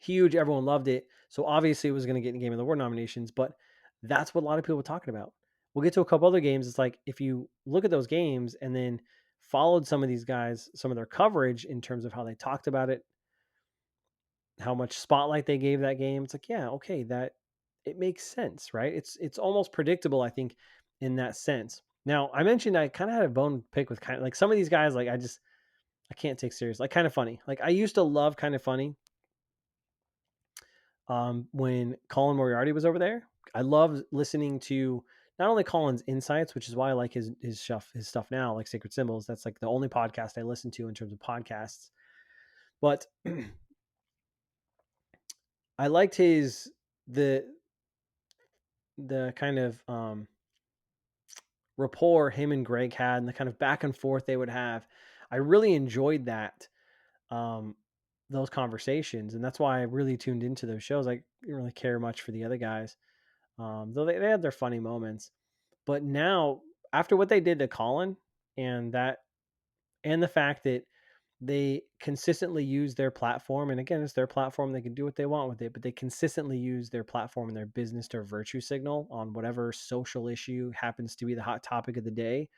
huge, everyone loved it, so obviously it was going to get in Game of the Award nominations, but that's what a lot of people were talking about. We'll get to a couple other games. It's like, if you look at those games and then followed some of these guys, some of their coverage in terms of how they talked about it, how much spotlight they gave that game, it's like, yeah, okay, that it makes sense, right? It's almost predictable, I think, in that sense. Now, I mentioned I kind of had a bone pick with kind of like some of these guys, like I can't take serious. Like Kind of Funny. Like I used to love Kind of Funny. When Colin Moriarty was over there, I loved listening to not only Colin's insights, which is why I like his stuff now, like Sacred Symbols. That's like the only podcast I listen to in terms of podcasts. But I liked the kind of rapport him and Greg had, and the kind of back and forth they would have. I really enjoyed that. Those conversations, and that's why I really tuned into those shows. I didn't really care much for the other guys, though they had their funny moments. But now, after what they did to Colin, and the fact that they consistently use their platform, and again, it's their platform, they can do what they want with it, but they consistently use their platform and their business to virtue signal on whatever social issue happens to be the hot topic of the day,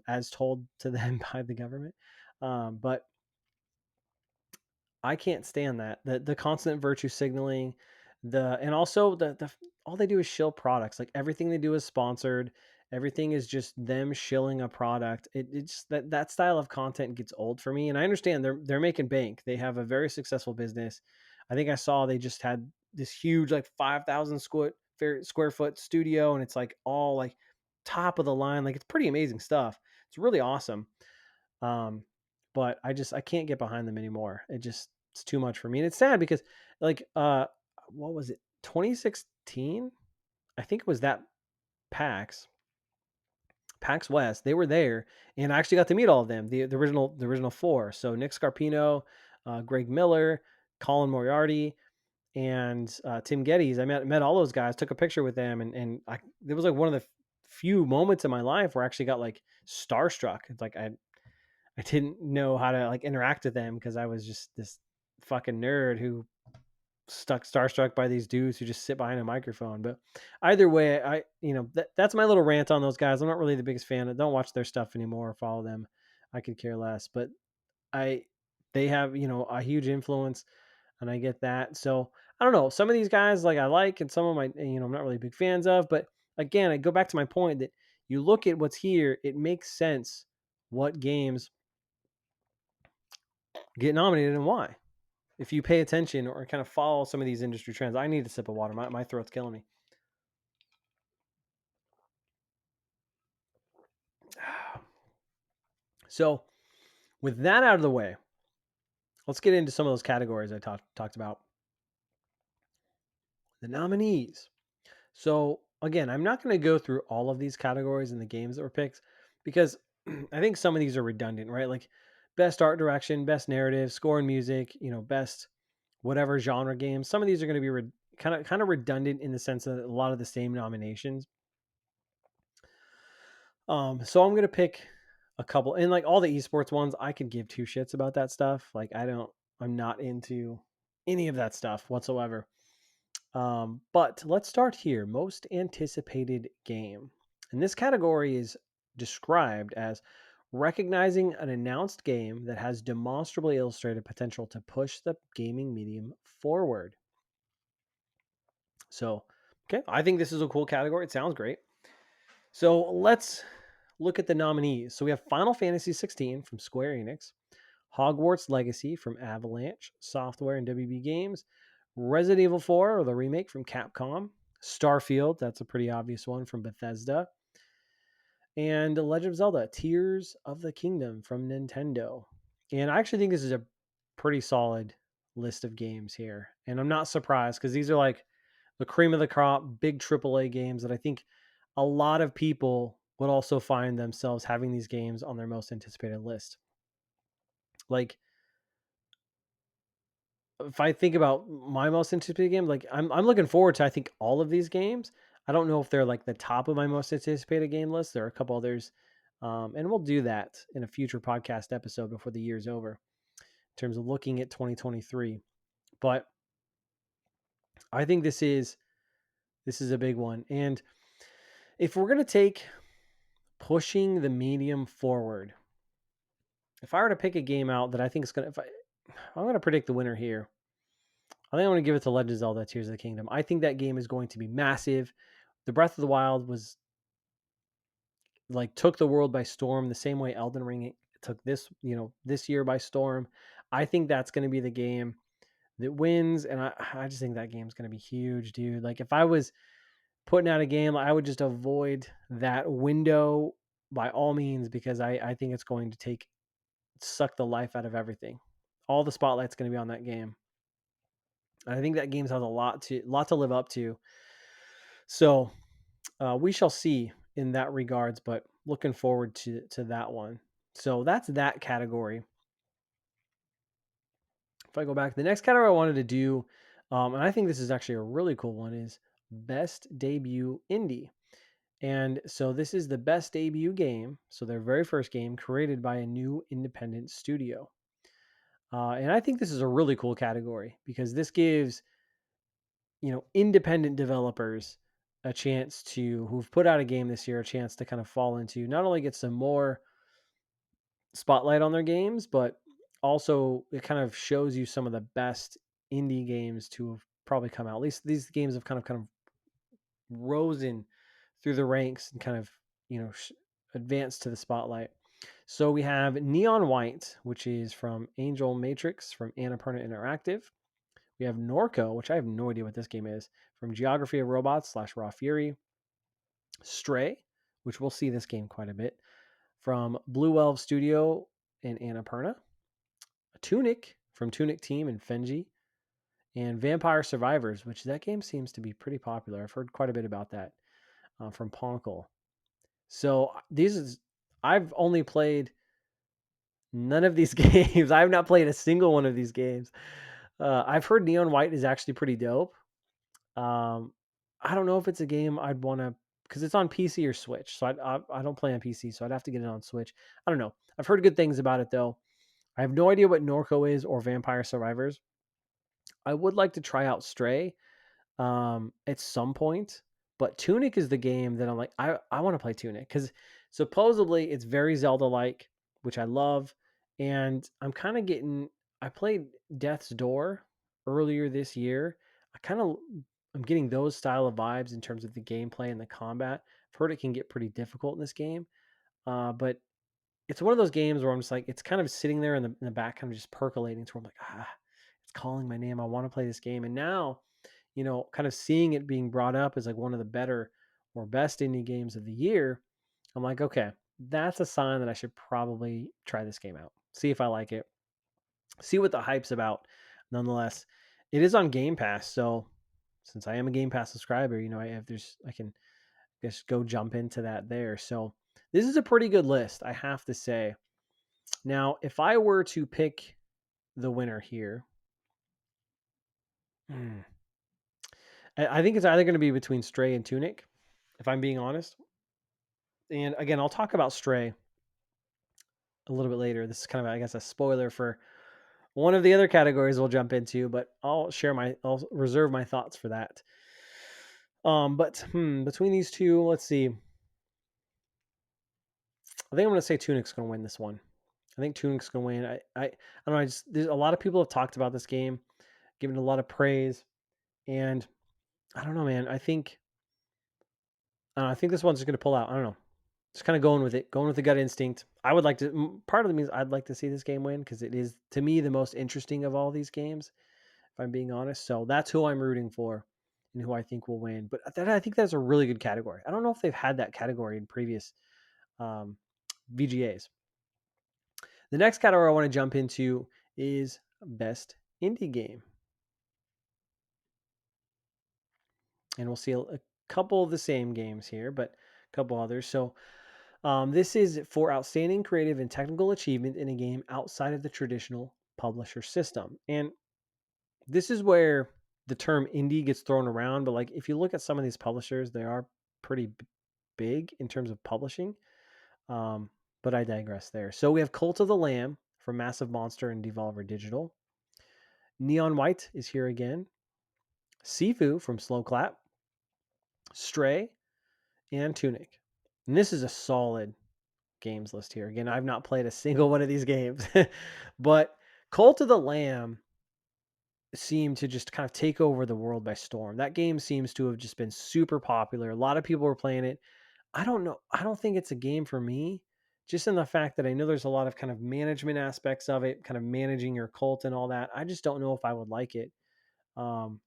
as told to them by the government. But I can't stand that. The constant virtue signaling, and also the all they do is shill products. Like everything they do is sponsored. Everything is just them shilling a product. It's that style of content gets old for me. And I understand they're making bank. They have a very successful business. I think I saw they just had this huge like 5,000 square foot studio, and it's like all like top of the line. Like it's pretty amazing stuff. It's really awesome. Um, but I can't get behind them anymore. It's too much for me. And it's sad because like what was it? 2016? I think it was that PAX, PAX West. They were there and I actually got to meet all of them. The original four. So Nick Scarpino, Greg Miller, Colin Moriarty, and Tim Geddes. I met all those guys, took a picture with them, and it was like one of the few moments in my life where I actually got like starstruck. It's like I didn't know how to like interact with them because I was just this fucking nerd who stuck starstruck by these dudes who just sit behind a microphone. But either way, that's my little rant on those guys. I'm not really the biggest fan. I don't watch their stuff anymore or follow them. I could care less. But I they have, a huge influence, and I get that. So I don't know. Some of these guys like I like, and some of my, I'm not really big fans of. But again, I go back to my point that you look at what's here, it makes sense what games get nominated and why. If you pay attention or kind of follow some of these industry trends, I need a sip of water. My throat's killing me. So, with that out of the way, let's get into some of those categories I talked about. The nominees. So, again, I'm not going to go through all of these categories and the games that were picked because I think some of these are redundant, right? Like best art direction, best narrative, score and music, best whatever genre games. Some of these are going to be kind of redundant in the sense that a lot of the same nominations. So I'm gonna pick a couple, and like all the esports ones, I could give two shits about that stuff. Like I'm not into any of that stuff whatsoever. But let's start here. Most anticipated game, and this category is described as recognizing an announced game that has demonstrably illustrated potential to push the gaming medium forward. So, okay, I think this is a cool category. It sounds great. So let's look at the nominees. So we have Final Fantasy 16 from Square Enix, Hogwarts Legacy from Avalanche Software and WB Games, Resident Evil 4, or the remake from Capcom, Starfield, that's a pretty obvious one from Bethesda, and The Legend of Zelda Tears of the Kingdom from Nintendo. And I actually think this is a pretty solid list of games here. And I'm not surprised because these are like the cream of the crop, big AAA games that I think a lot of people would also find themselves having these games on their most anticipated list. Like, if I think about my most anticipated game, like I'm looking forward to I think all of these games. I don't know if they're like the top of my most anticipated game list. There are a couple others, and we'll do that in a future podcast episode before the year's over in terms of looking at 2023. But I think this is a big one, and if we're gonna take pushing the medium forward, if I were to pick a game out that I think is gonna, I'm gonna predict the winner here. I think I'm gonna give it to Legend of Zelda: Tears of the Kingdom. I think that game is going to be massive. The Breath of the Wild was like took the world by storm the same way Elden Ring took this year by storm. I think that's going to be the game that wins, and I just think that game's going to be huge, dude. Like if I was putting out a game, I would just avoid that window by all means because I think it's going to suck the life out of everything. All the spotlight's going to be on that game. And I think that game has a lot to live up to. So we shall see in that regards, but looking forward to that one. So that's that category. If I go back, the next category I wanted to do, and I think this is actually a really cool one, is best debut indie. And so this is the best debut game, so their very first game created by a new independent studio. And I think this is a really cool category because this gives, independent developers a chance to who've put out a game this year a chance to kind of fall into not only get some more spotlight on their games, but also it kind of shows you some of the best indie games to have probably come out. At least these games have kind of risen through the ranks and kind of advanced to the spotlight. So we have Neon White, which is from Angel Matrix from Annapurna Interactive. We have Norco, which I have no idea what this game is, from Geography of Robots / Raw Fury. Stray, which we'll see this game quite a bit, from Blue Elf Studio and Annapurna. Tunic from Tunic Team and Fenji. And Vampire Survivors, which that game seems to be pretty popular. I've heard quite a bit about that from Ponkel. So I've only played none of these games. I have not played a single one of these games. I've heard Neon White is actually pretty dope. I don't know if it's a game I'd want to because it's on PC or Switch. So I don't play on PC, so I'd have to get it on Switch. I don't know. I've heard good things about it though. I have no idea what Norco is or Vampire Survivors. I would like to try out Stray at some point, but Tunic is the game that I'm like, I want to play Tunic because supposedly it's very Zelda like, which I love. And I played Death's Door earlier this year. I'm getting those style of vibes in terms of the gameplay and the combat. I've heard it can get pretty difficult in this game. But it's one of those games where I'm just like, it's kind of sitting there in the back, kind of just percolating to where I'm like, it's calling my name. I want to play this game. And now, kind of seeing it being brought up as like one of the better or best indie games of the year, I'm like, okay, that's a sign that I should probably try this game out, see if I like it, see what the hype's about. Nonetheless, it is on Game Pass, so since I am a Game Pass subscriber, I can just go jump into that there. So this is a pretty good list, I have to say. Now, if I were to pick the winner here, I think it's either going to be between Stray and Tunic, if I'm being honest. And again, I'll talk about Stray a little bit later. This is kind of, I guess, a spoiler for one of the other categories we'll jump into, but I'll reserve my thoughts for that. But between these two, let's see. I think I'm going to say Tunic's going to win this one. I think Tunic's going to win. I don't know. There's a lot of people have talked about this game, given a lot of praise, and I don't know, man. I think this one's just going to pull out. I don't know. Just kind of going with it, going with the gut instinct. I would like to. Part of it means I'd like to see this game win because it is, to me, the most interesting of all these games, if I'm being honest. So that's who I'm rooting for and who I think will win. But I think that's a really good category. I don't know if they've had that category in previous um, VGAs. The next category I want to jump into is best indie game. And we'll see a couple of the same games here, but a couple others. So this is for outstanding creative and technical achievement in a game outside of the traditional publisher system. And this is where the term indie gets thrown around. But like, if you look at some of these publishers, they are pretty big in terms of publishing. But I digress there. So we have Cult of the Lamb from Massive Monster and Devolver Digital. Neon White is here again. Sifu from Slow Clap. Stray and Tunic. And this is a solid games list here. Again, I've not played a single one of these games, but Cult of the Lamb seemed to just kind of take over the world by storm. That game seems to have just been super popular. A lot of people were playing it. I don't know. I don't think it's a game for me, just in the fact that I know there's a lot of kind of management aspects of it, kind of managing your cult and all that. I just don't know if I would like it. Um,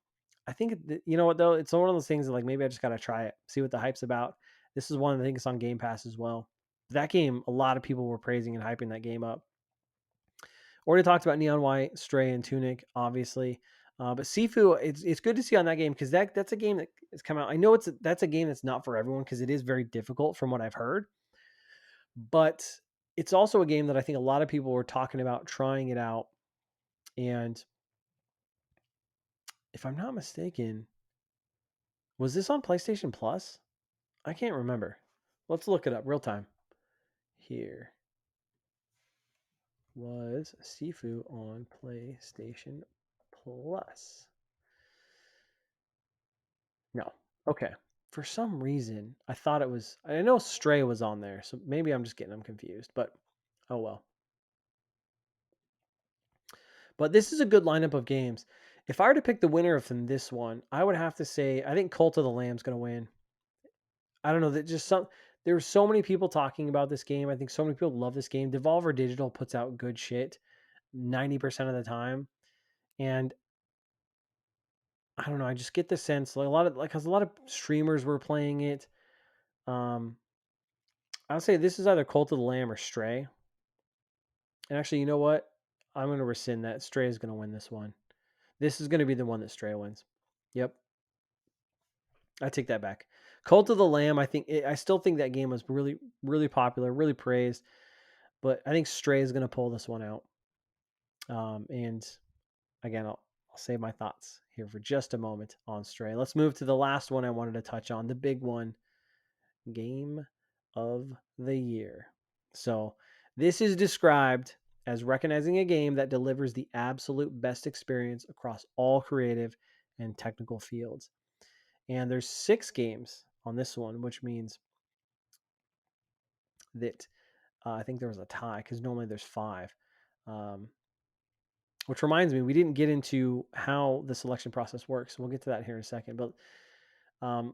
I think, you know what, though? It's one of those things that, like, maybe I just got to try it, see what the hype's about. This is one of the things on Game Pass as well. That game, a lot of people were praising and hyping that game up. Already talked about Neon White, Stray, and Tunic, obviously. But Sifu, it's good to see on that game because that's a game that has come out. I know that's a game that's not for everyone because it is very difficult from what I've heard. But it's also a game that I think a lot of people were talking about trying it out. And if I'm not mistaken, was this on PlayStation Plus? I can't remember. Let's look it up real time. Here was Sifu on PlayStation Plus. No. Okay. For some reason, I thought it was. I know Stray was on there, so maybe I'm just getting them confused. But oh well. But this is a good lineup of games. If I were to pick the winner from this one, I would have to say I think Cult of the Lamb's going to win. I don't know that just some. There's so many people talking about this game. I think so many people love this game. Devolver Digital puts out good shit 90% of the time, and I don't know. I just get the sense like because a lot of streamers were playing it. Um, I'll say this is either Cult of the Lamb or Stray. And actually, you know what? I'm going to rescind that. Stray is going to win this one. This is going to be the one that Stray wins. Yep. I take that back. Cult of the Lamb, I still think that game was really, really popular, really praised. But I think Stray is going to pull this one out. And again, I'll save my thoughts here for just a moment on Stray. Let's move to the last one I wanted to touch on, the big one, Game of the Year. So this is described as recognizing a game that delivers the absolute best experience across all creative and technical fields. And there's 6 games on this one, which means that I think there was a tie because normally there's 5. Um, which reminds me, we didn't get into how the selection process works. We'll get to that here in a second. But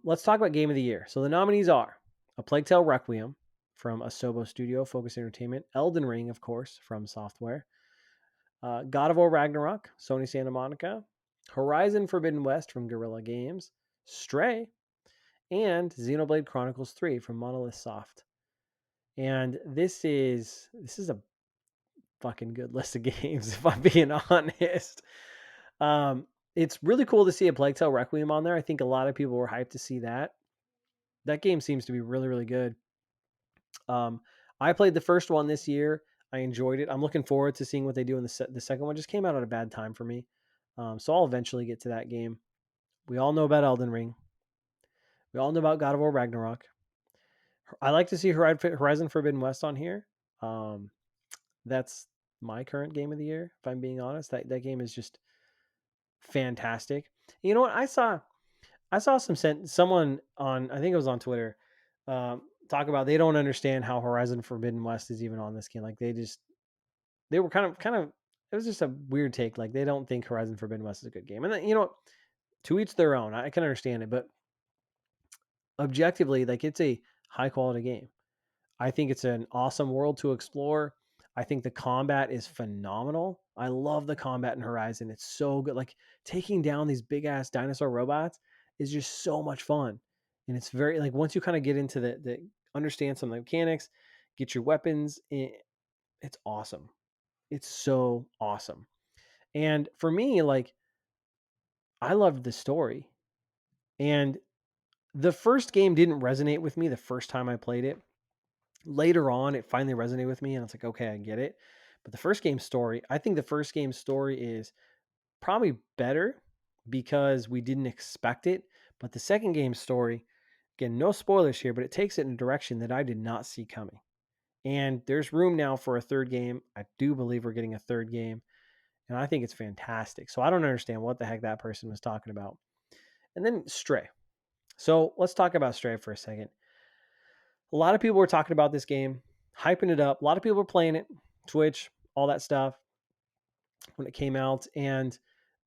let's talk about Game of the Year. So the nominees are A Plague Tale Requiem from Asobo Studio, Focus Entertainment, Elden Ring, of course, from Software, God of War Ragnarok, Sony Santa Monica, Horizon Forbidden West from Guerrilla Games, Stray, and Xenoblade Chronicles 3 from Monolith Soft. And this is a fucking good list of games, if I'm being honest. It's really cool to see A Plague Tale Requiem on there. I think a lot of people were hyped to see that. That game seems to be really, really good. I played the first one this year. I enjoyed it. I'm looking forward to seeing what they do in the second one. Just came out at a bad time for me. So I'll eventually get to that game. We all know about Elden Ring. We all know about God of War Ragnarok. I like to see Horizon Forbidden West on here. That's my current game of the year, if I'm being honest. That game is just fantastic. You know what? I saw someone on, I think it was on Twitter, talk about they don't understand how Horizon Forbidden West is even on this game. Like they were kind of it was just a weird take. Like they don't think Horizon Forbidden West is a good game. And then, you know, to each their own. I can understand it, but objectively, like it's a high quality game. I think it's an awesome world to explore. I think the combat is phenomenal. I love the combat in Horizon. It's so good. Like taking down these big ass dinosaur robots is just so much fun. And it's very like once you kind of get into the understand some of the mechanics, get your weapons, it's awesome. It's so awesome. And for me, like I loved the story. And the first game didn't resonate with me the first time I played it. Later on, it finally resonated with me, and it's like, okay, I get it. But the first game story, I think the first game story is probably better because we didn't expect it. But the second game story, again, no spoilers here, but it takes it in a direction that I did not see coming. And there's room now for a third game. I do believe we're getting a third game, and I think it's fantastic. So I don't understand what the heck that person was talking about. And then Stray. So let's talk about Stray for a second. A lot of people were talking about this game, hyping it up. A lot of people were playing it, Twitch, all that stuff when it came out. And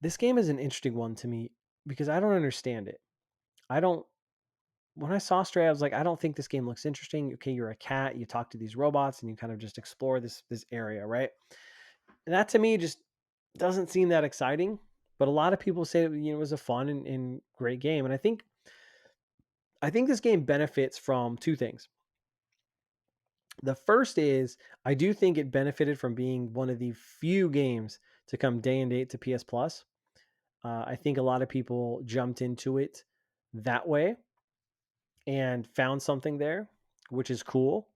this game is an interesting one to me because I don't understand it. I don't, when I saw Stray, I was like, I don't think this game looks interesting. Okay, you're a cat, you talk to these robots, and you kind of just explore this area, right? And that to me just doesn't seem that exciting. But a lot of people say it was a fun and great game. And I think this game benefits from 2 things. The first is I do think it benefited from being one of the few games to come day and date to PS Plus. I think a lot of people jumped into it that way and found something there, which is cool.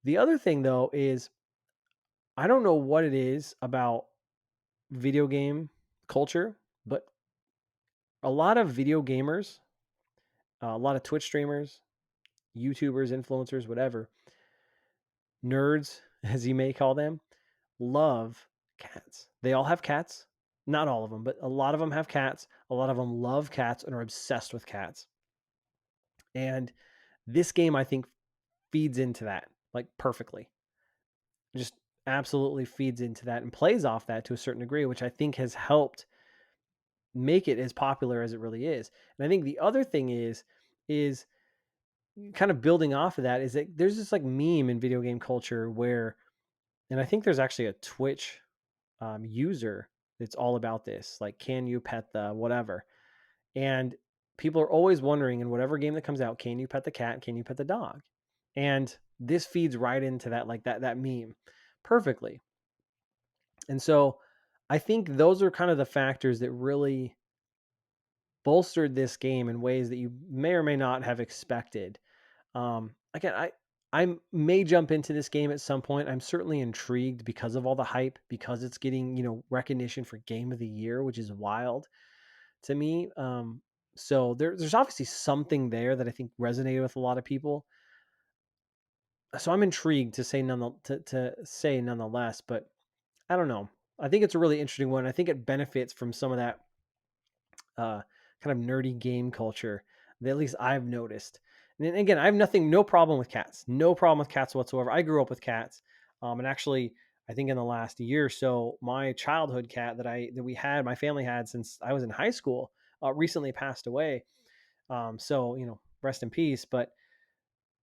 The other thing, though, is I don't know what it is about video game culture, but a lot of video gamers, a lot of Twitch streamers, YouTubers, influencers, whatever, nerds, as you may call them, love cats. They all have cats. Not all of them, but a lot of them have cats. A lot of them love cats and are obsessed with cats. And this game, I think, feeds into that like perfectly. Just absolutely feeds into that and plays off that to a certain degree, which I think has helped make it as popular as it really is. And I think the other thing is kind of building off of that is that there's this like meme in video game culture where, and I think there's actually a Twitch user that's all about this, like, can you pet the whatever? And people are always wondering in whatever game that comes out, can you pet the cat? Can you pet the dog? And this feeds right into that, like that meme perfectly. And so I think those are kind of the factors that really bolstered this game in ways that you may or may not have expected. Again, I may jump into this game at some point. I'm certainly intrigued because of all the hype, because it's getting, recognition for Game of the Year, which is wild to me. So there's obviously something there that I think resonated with a lot of people. So I'm intrigued to say nonetheless, but I don't know. I think it's a really interesting one. I think it benefits from some of that kind of nerdy game culture that at least I've noticed. And again, I have no problem with cats, no problem with cats whatsoever. I grew up with cats, and actually, I think in the last year or so, my childhood cat my family had since I was in high school, recently passed away. So rest in peace. But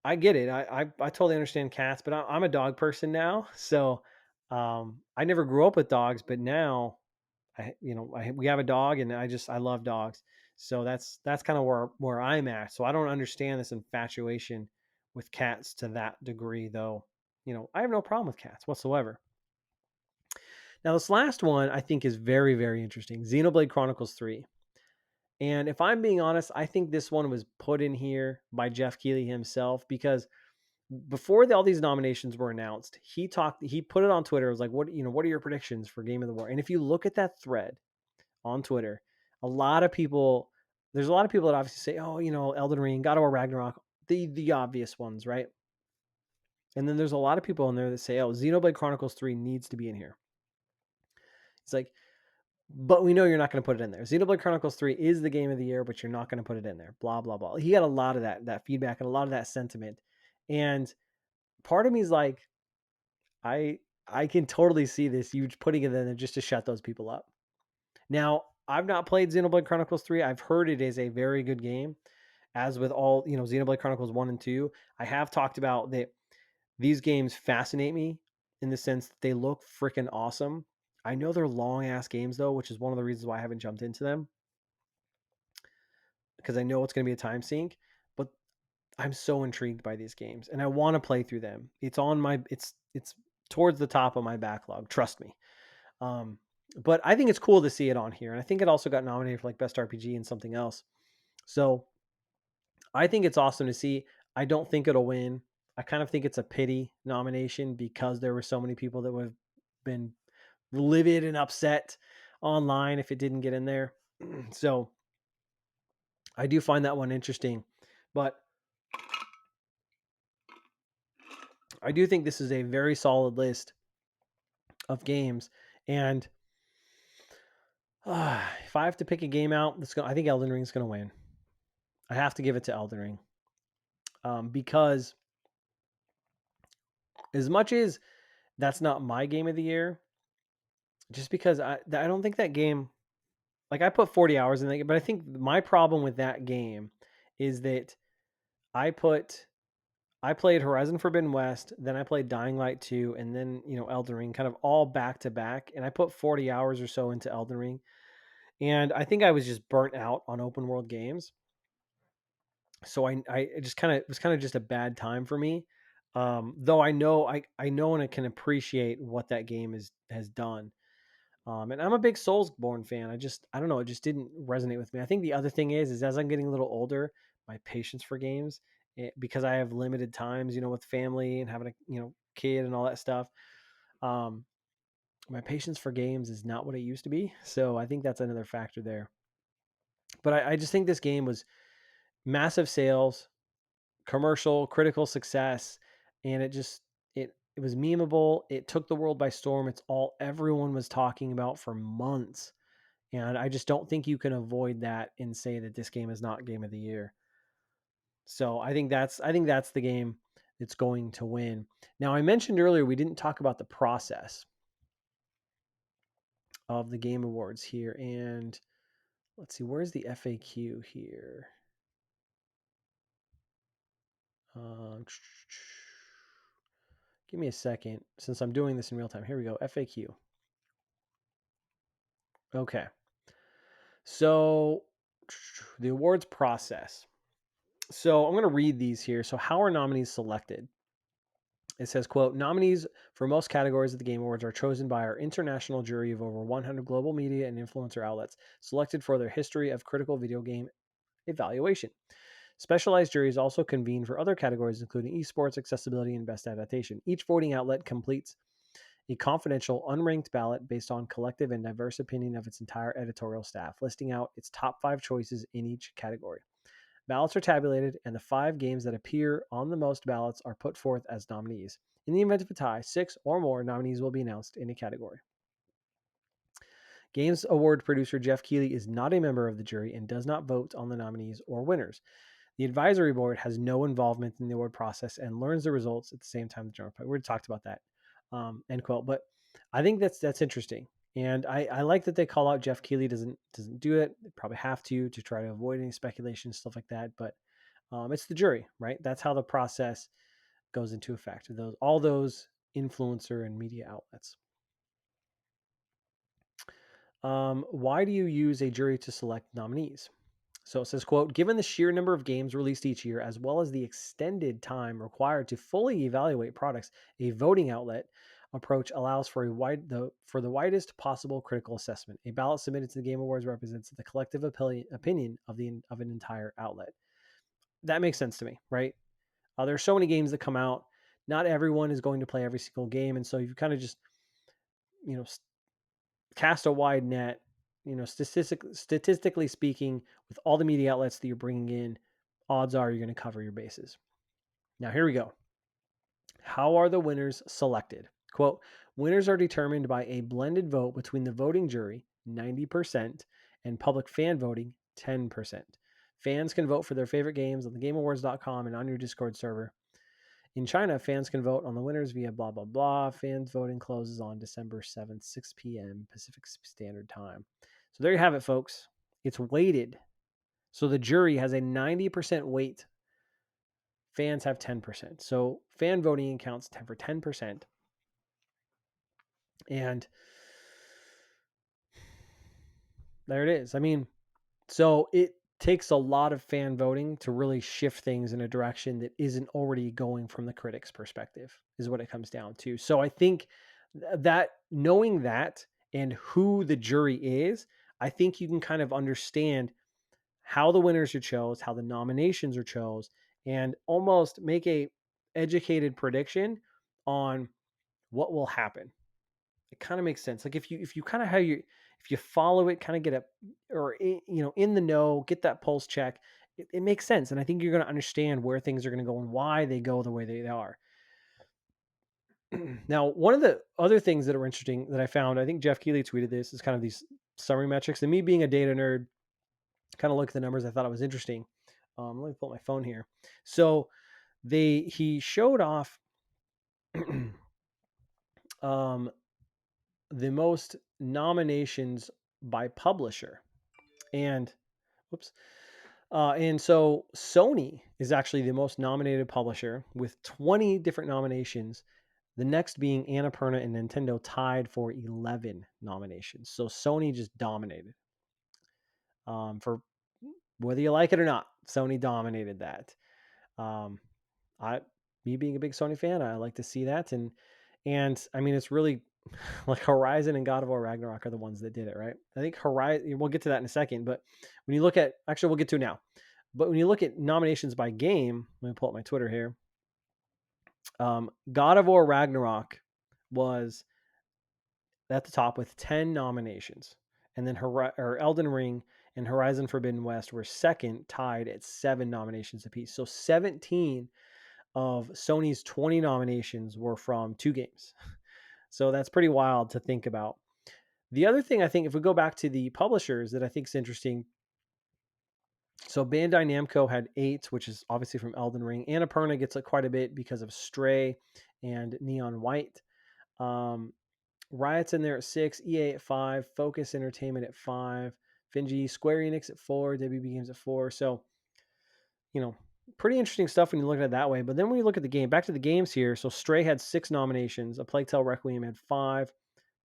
I get it. I totally understand cats, but I'm a dog person now, so I never grew up with dogs, but now we have a dog, and I love dogs. So that's kind of where I'm at. So I don't understand this infatuation with cats to that degree, though. I have no problem with cats whatsoever. Now, this last one I think is very, very interesting. Xenoblade Chronicles 3. And if I'm being honest, I think this one was put in here by Jeff Keighley himself because before all these nominations were announced, he put it on Twitter. It was like, what are your predictions for Game of the War? And if you look at that thread on Twitter, there's a lot of people that obviously say, oh, Elden Ring, God of War Ragnarok, the obvious ones, right? And then there's a lot of people in there that say, oh, Xenoblade Chronicles 3 needs to be in here. It's like, but we know you're not going to put it in there. Xenoblade Chronicles 3 is the game of the year, but you're not going to put it in there. Blah, blah, blah. He got a lot of that feedback and a lot of that sentiment. And part of me is like, I can totally see this, you putting it in there just to shut those people up. Now, I've not played Xenoblade Chronicles 3. I've heard it is a very good game. As with all, Xenoblade Chronicles 1 and 2, I have talked about that these games fascinate me in the sense that they look freaking awesome. I know they're long ass games though, which is one of the reasons why I haven't jumped into them, because I know it's going to be a time sink, but I'm so intrigued by these games and I want to play through them. It's towards the top of my backlog, trust me. But I think it's cool to see it on here, and I think it also got nominated for like best RPG and something else. So I think it's awesome to see. I don't think it'll win. I kind of think it's a pity nomination because there were so many people that would have been livid and upset online if it didn't get in there. So I do find that one interesting, but I do think this is a very solid list of games. And if I have to pick a game out, I think Elden Ring is going to win. I have to give it to Elden Ring, because as much as that's not my game of the year, just because I don't think that game, like, I put 40 hours in that game, but I think my problem with that game is that I played Horizon Forbidden West, then I played Dying Light 2, and then, Elden Ring kind of all back to back. And I put 40 hours or so into Elden Ring. And I think I was just burnt out on open world games. So I just it was kind of just a bad time for me. Though I know and I can appreciate what that game has done. And I'm a big Soulsborne fan. I don't know, it just didn't resonate with me. I think the other thing is as I'm getting a little older, my patience for games, because I have limited times, with family and having a kid and all that stuff. My patience for games is not what it used to be. So I think that's another factor there. But I just think this game was massive sales, commercial, critical success, and it was memeable. It took the world by storm. It's all everyone was talking about for months. And I just don't think you can avoid that and say that this game is not game of the year. So I think that's the game that's going to win. Now, I mentioned earlier we didn't talk about the process of the Game Awards here, and let's see, where's the FAQ here? Um, Give me a second since I'm doing this in real time. Here we go. FAQ. Okay. So the awards process. So I'm going to read these here. So how are nominees selected? It says, quote, nominees for most categories of the Game Awards are chosen by our international jury of over 100 global media and influencer outlets, selected for their history of critical video game evaluation. Specialized juries also convene for other categories, including esports, accessibility, and best adaptation. Each voting outlet completes a confidential, unranked ballot based on collective and diverse opinion of its entire editorial staff, listing out its top 5 choices in each category. Ballots are tabulated, and the 5 games that appear on the most ballots are put forth as nominees. In the event of a tie, 6 or more nominees will be announced in a category. Games Award producer Jeff Keighley is not a member of the jury and does not vote on the nominees or winners. The advisory board has no involvement in the award process and learns the results at the same time the general public. We already talked about that, end quote. But I think that's interesting, and I like that they call out Jeff Keighley doesn't do it. They probably have to try to avoid any speculation, stuff like that. But it's the jury, right? That's how the process goes into effect. All those influencer and media outlets. Why do you use a jury to select nominees? So it says, quote, given the sheer number of games released each year, as well as the extended time required to fully evaluate products, a voting outlet approach allows for the widest possible critical assessment. A ballot submitted to the Game Awards represents the collective opinion of an entire outlet. That makes sense to me, right? There's so many games that come out. Not everyone is going to play every single game, and so you kind of just, you know, cast a wide net. Statistically speaking, with all the media outlets that you're bringing in, odds are you're going to cover your bases. Now, here we go. How are the winners selected? Quote, winners are determined by a blended vote between the voting jury, 90%, and public fan voting, 10%. Fans can vote for their favorite games on thegameawards.com and on your Discord server. In China, fans can vote on the winners via blah, blah, blah. Fans voting closes on December 7th, 6 p.m. Pacific Standard Time. So there you have it, folks. It's weighted. So the jury has a 90% weight. Fans have 10%. So fan voting counts for 10%. And there it is. I mean, so it takes a lot of fan voting to really shift things in a direction that isn't already going from the critics' perspective, is what it comes down to. So I think that knowing that and who the jury is, I think you can kind of understand how the winners are chose, how the nominations are chose, and almost make a educated prediction on what will happen. It kind of makes sense. Like if you kind of if you follow it, kind of get a or in the know, get that pulse check. It makes sense, and I think you're going to understand where things are going to go and why they go the way they are. Now, one of the other things that are interesting that I found, I think Jeff Keighley tweeted this, is kind of these summary metrics. And me being a data nerd, kind of look at the numbers. I thought it was interesting. Let me pull up my phone here. So he showed off the most nominations by publisher, and whoops. And so Sony is actually the most nominated publisher with 20 different nominations. The next being Annapurna and Nintendo tied for 11 nominations. So Sony just dominated. For whether you like it or not, Sony dominated that. Me being a big Sony fan, I like to see that. And I mean, it's really like Horizon and God of War Ragnarok are the ones that did it, right? I think Horizon, we'll get to that in a second, but when you look at, actually, we'll get to it now. But when you look at nominations by game, let me pull up my Twitter here. God of War Ragnarok was at the top with 10 nominations, and then Elden Ring and Horizon Forbidden West were second, tied at 7 nominations apiece. So 17 of Sony's 20 nominations were from 2 games. So that's pretty wild to think about. The other thing I think, if we go back to the publishers, that I think is interesting. So Bandai Namco had 8, which is obviously from Elden Ring. Annapurna gets quite a bit because of Stray and Neon White. Riot's in there at 6, EA at 5, Focus Entertainment at 5, Finji, Square Enix at 4, WB Games at 4. So, pretty interesting stuff when you look at it that way. But then when you look at the game, back to the games here. So Stray had 6 nominations. A Plague Tale Requiem had 5.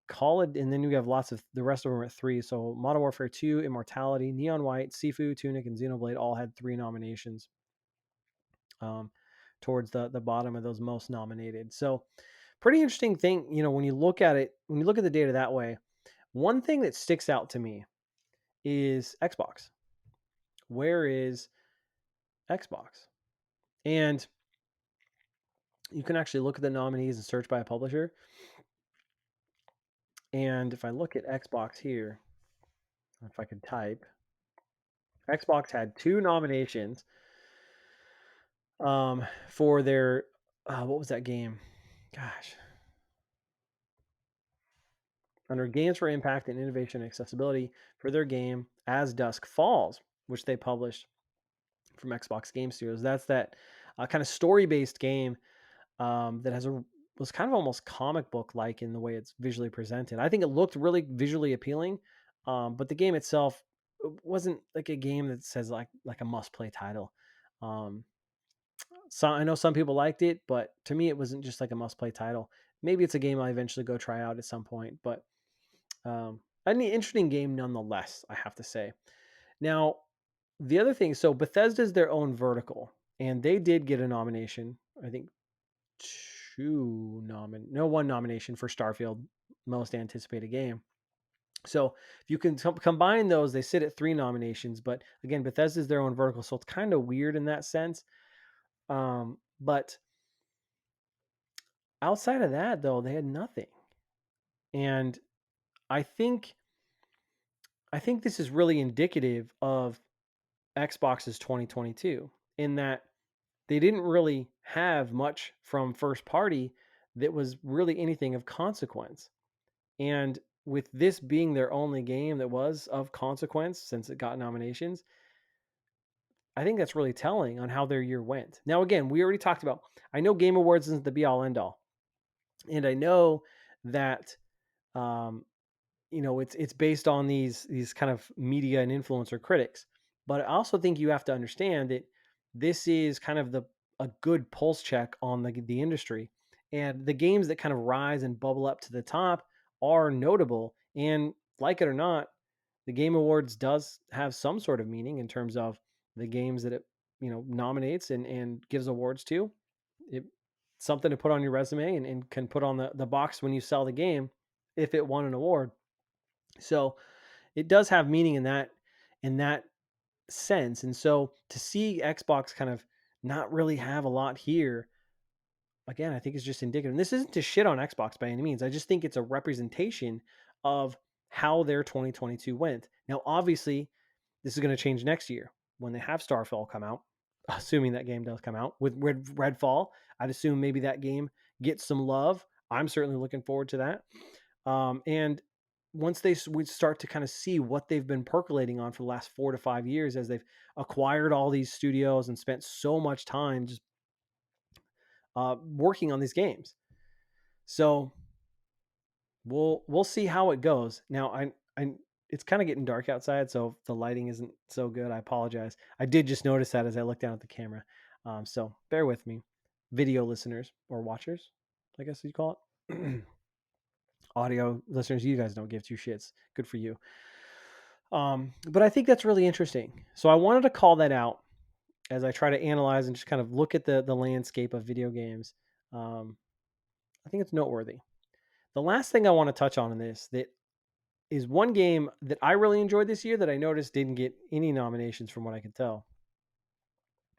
Call it, and then you have lots of the rest of them at 3. So Modern Warfare 2, Immortality, Neon White, Sifu, Tunic, and Xenoblade all had 3 nominations. Towards the bottom of those most nominated. So pretty interesting thing, when you look at it, when you look at the data that way. One thing that sticks out to me is Xbox. Where is Xbox? And you can actually look at the nominees and search by a publisher. And if I look at Xbox here, if I could type, Xbox had 2 nominations for their, what was that game? Gosh. Under Games for Impact and Innovation and Accessibility for their game As Dusk Falls, which they published from Xbox Game Studios. That's that kind of story-based game that was kind of almost comic book-like in the way it's visually presented. I think it looked really visually appealing, but the game itself wasn't like a game that says like a must-play title. So I know some people liked it, but to me, it wasn't just like a must-play title. Maybe it's a game I eventually go try out at some point, but an interesting game nonetheless, I have to say. Now, the other thing, so Bethesda's their own vertical, and they did get a nomination. I think one nomination for Starfield, most anticipated game. So if you can combine those, they sit at 3 nominations. But again, Bethesda's their own vertical, so it's kind of weird in that sense. But outside of that, though, they had nothing. And I think this is really indicative of Xbox's 2022 in that they didn't really have much from first party that was really anything of consequence. And with this being their only game that was of consequence since it got nominations, I think that's really telling on how their year went. Now, again, we already talked about, I know Game Awards isn't the be all end all. And I know that, it's based on these kind of media and influencer critics. But I also think you have to understand that this is kind of a good pulse check on the industry. And the games that kind of rise and bubble up to the top are notable. And like it or not, the Game Awards does have some sort of meaning in terms of the games that it nominates and gives awards to. It's something to put on your resume and can put on the box when you sell the game if it won an award. So it does have meaning in that sense. And so to see Xbox kind of not really have a lot here, again, I think is just indicative. And this isn't to shit on Xbox by any means. I just think it's a representation of how their 2022 went. Now, obviously, this is going to change next year when they have Starfield come out, assuming that game does come out. With Redfall, I'd assume maybe that game gets some love. I'm certainly looking forward to that. And once we start to kind of see what they've been percolating on for the last 4 to 5 years as they've acquired all these studios and spent so much time just working on these games. So we'll see how it goes. Now I it's kind of getting dark outside, so if the lighting isn't so good, I apologize. I did just notice that as I looked down at the camera. So bear with me, video listeners or watchers, I guess you'd call it. Audio listeners, you guys don't give 2 shits. Good for you. But I think that's really interesting. So I wanted to call that out as I try to analyze and just kind of look at the landscape of video games. I think it's noteworthy. The last thing I want to touch on in this that is one game that I really enjoyed this year that I noticed didn't get any nominations from what I could tell.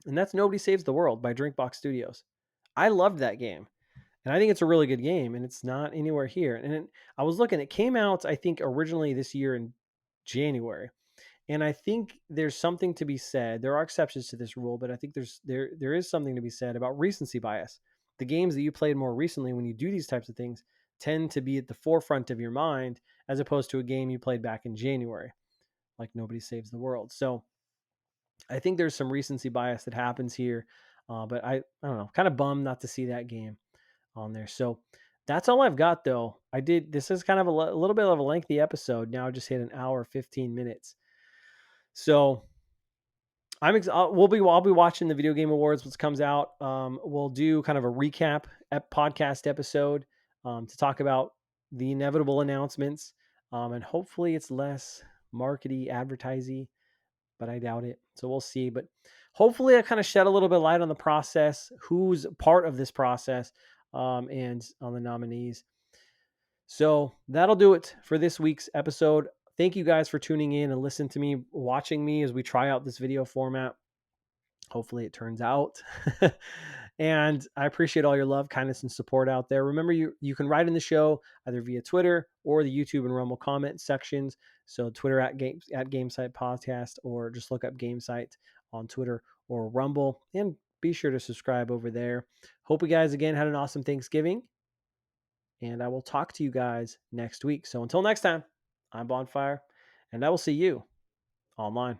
And that's Nobody Saves the World by Drinkbox Studios. I loved that game. And I think it's a really good game, and it's not anywhere here. And I was looking, it came out, I think, originally this year in January. And I think there's something to be said. There are exceptions to this rule, but I think there is something to be said about recency bias. The games that you played more recently, when you do these types of things, tend to be at the forefront of your mind, as opposed to a game you played back in January, like Nobody Saves the World. So I think there's some recency bias that happens here, but I don't know, kind of bummed not to see that game on there. So that's all I've got, though. This is kind of a little bit of a lengthy episode. Now I just hit an hour 15 minutes. So I'll be watching the Video Game Awards, which comes out. We'll do kind of a recap podcast episode to talk about the inevitable announcements, and hopefully it's less markety, advertising, but I doubt it. So we'll see. But hopefully I kind of shed a little bit of light on the process, who's part of this process, and on the nominees. So that'll do it for this week's episode. Thank you guys for tuning in and listening to me, watching me as we try out this video format. Hopefully it turns out. And I appreciate all your love, kindness, and support out there. Remember, you can write in the show either via Twitter or the YouTube and Rumble comment sections. So Twitter at Gamecite Podcast, or just look up Gamecite on Twitter or Rumble, and be sure to subscribe over there. Hope you guys again had an awesome Thanksgiving, and I will talk to you guys next week. So until next time, I'm Bonfire, and I will see you online.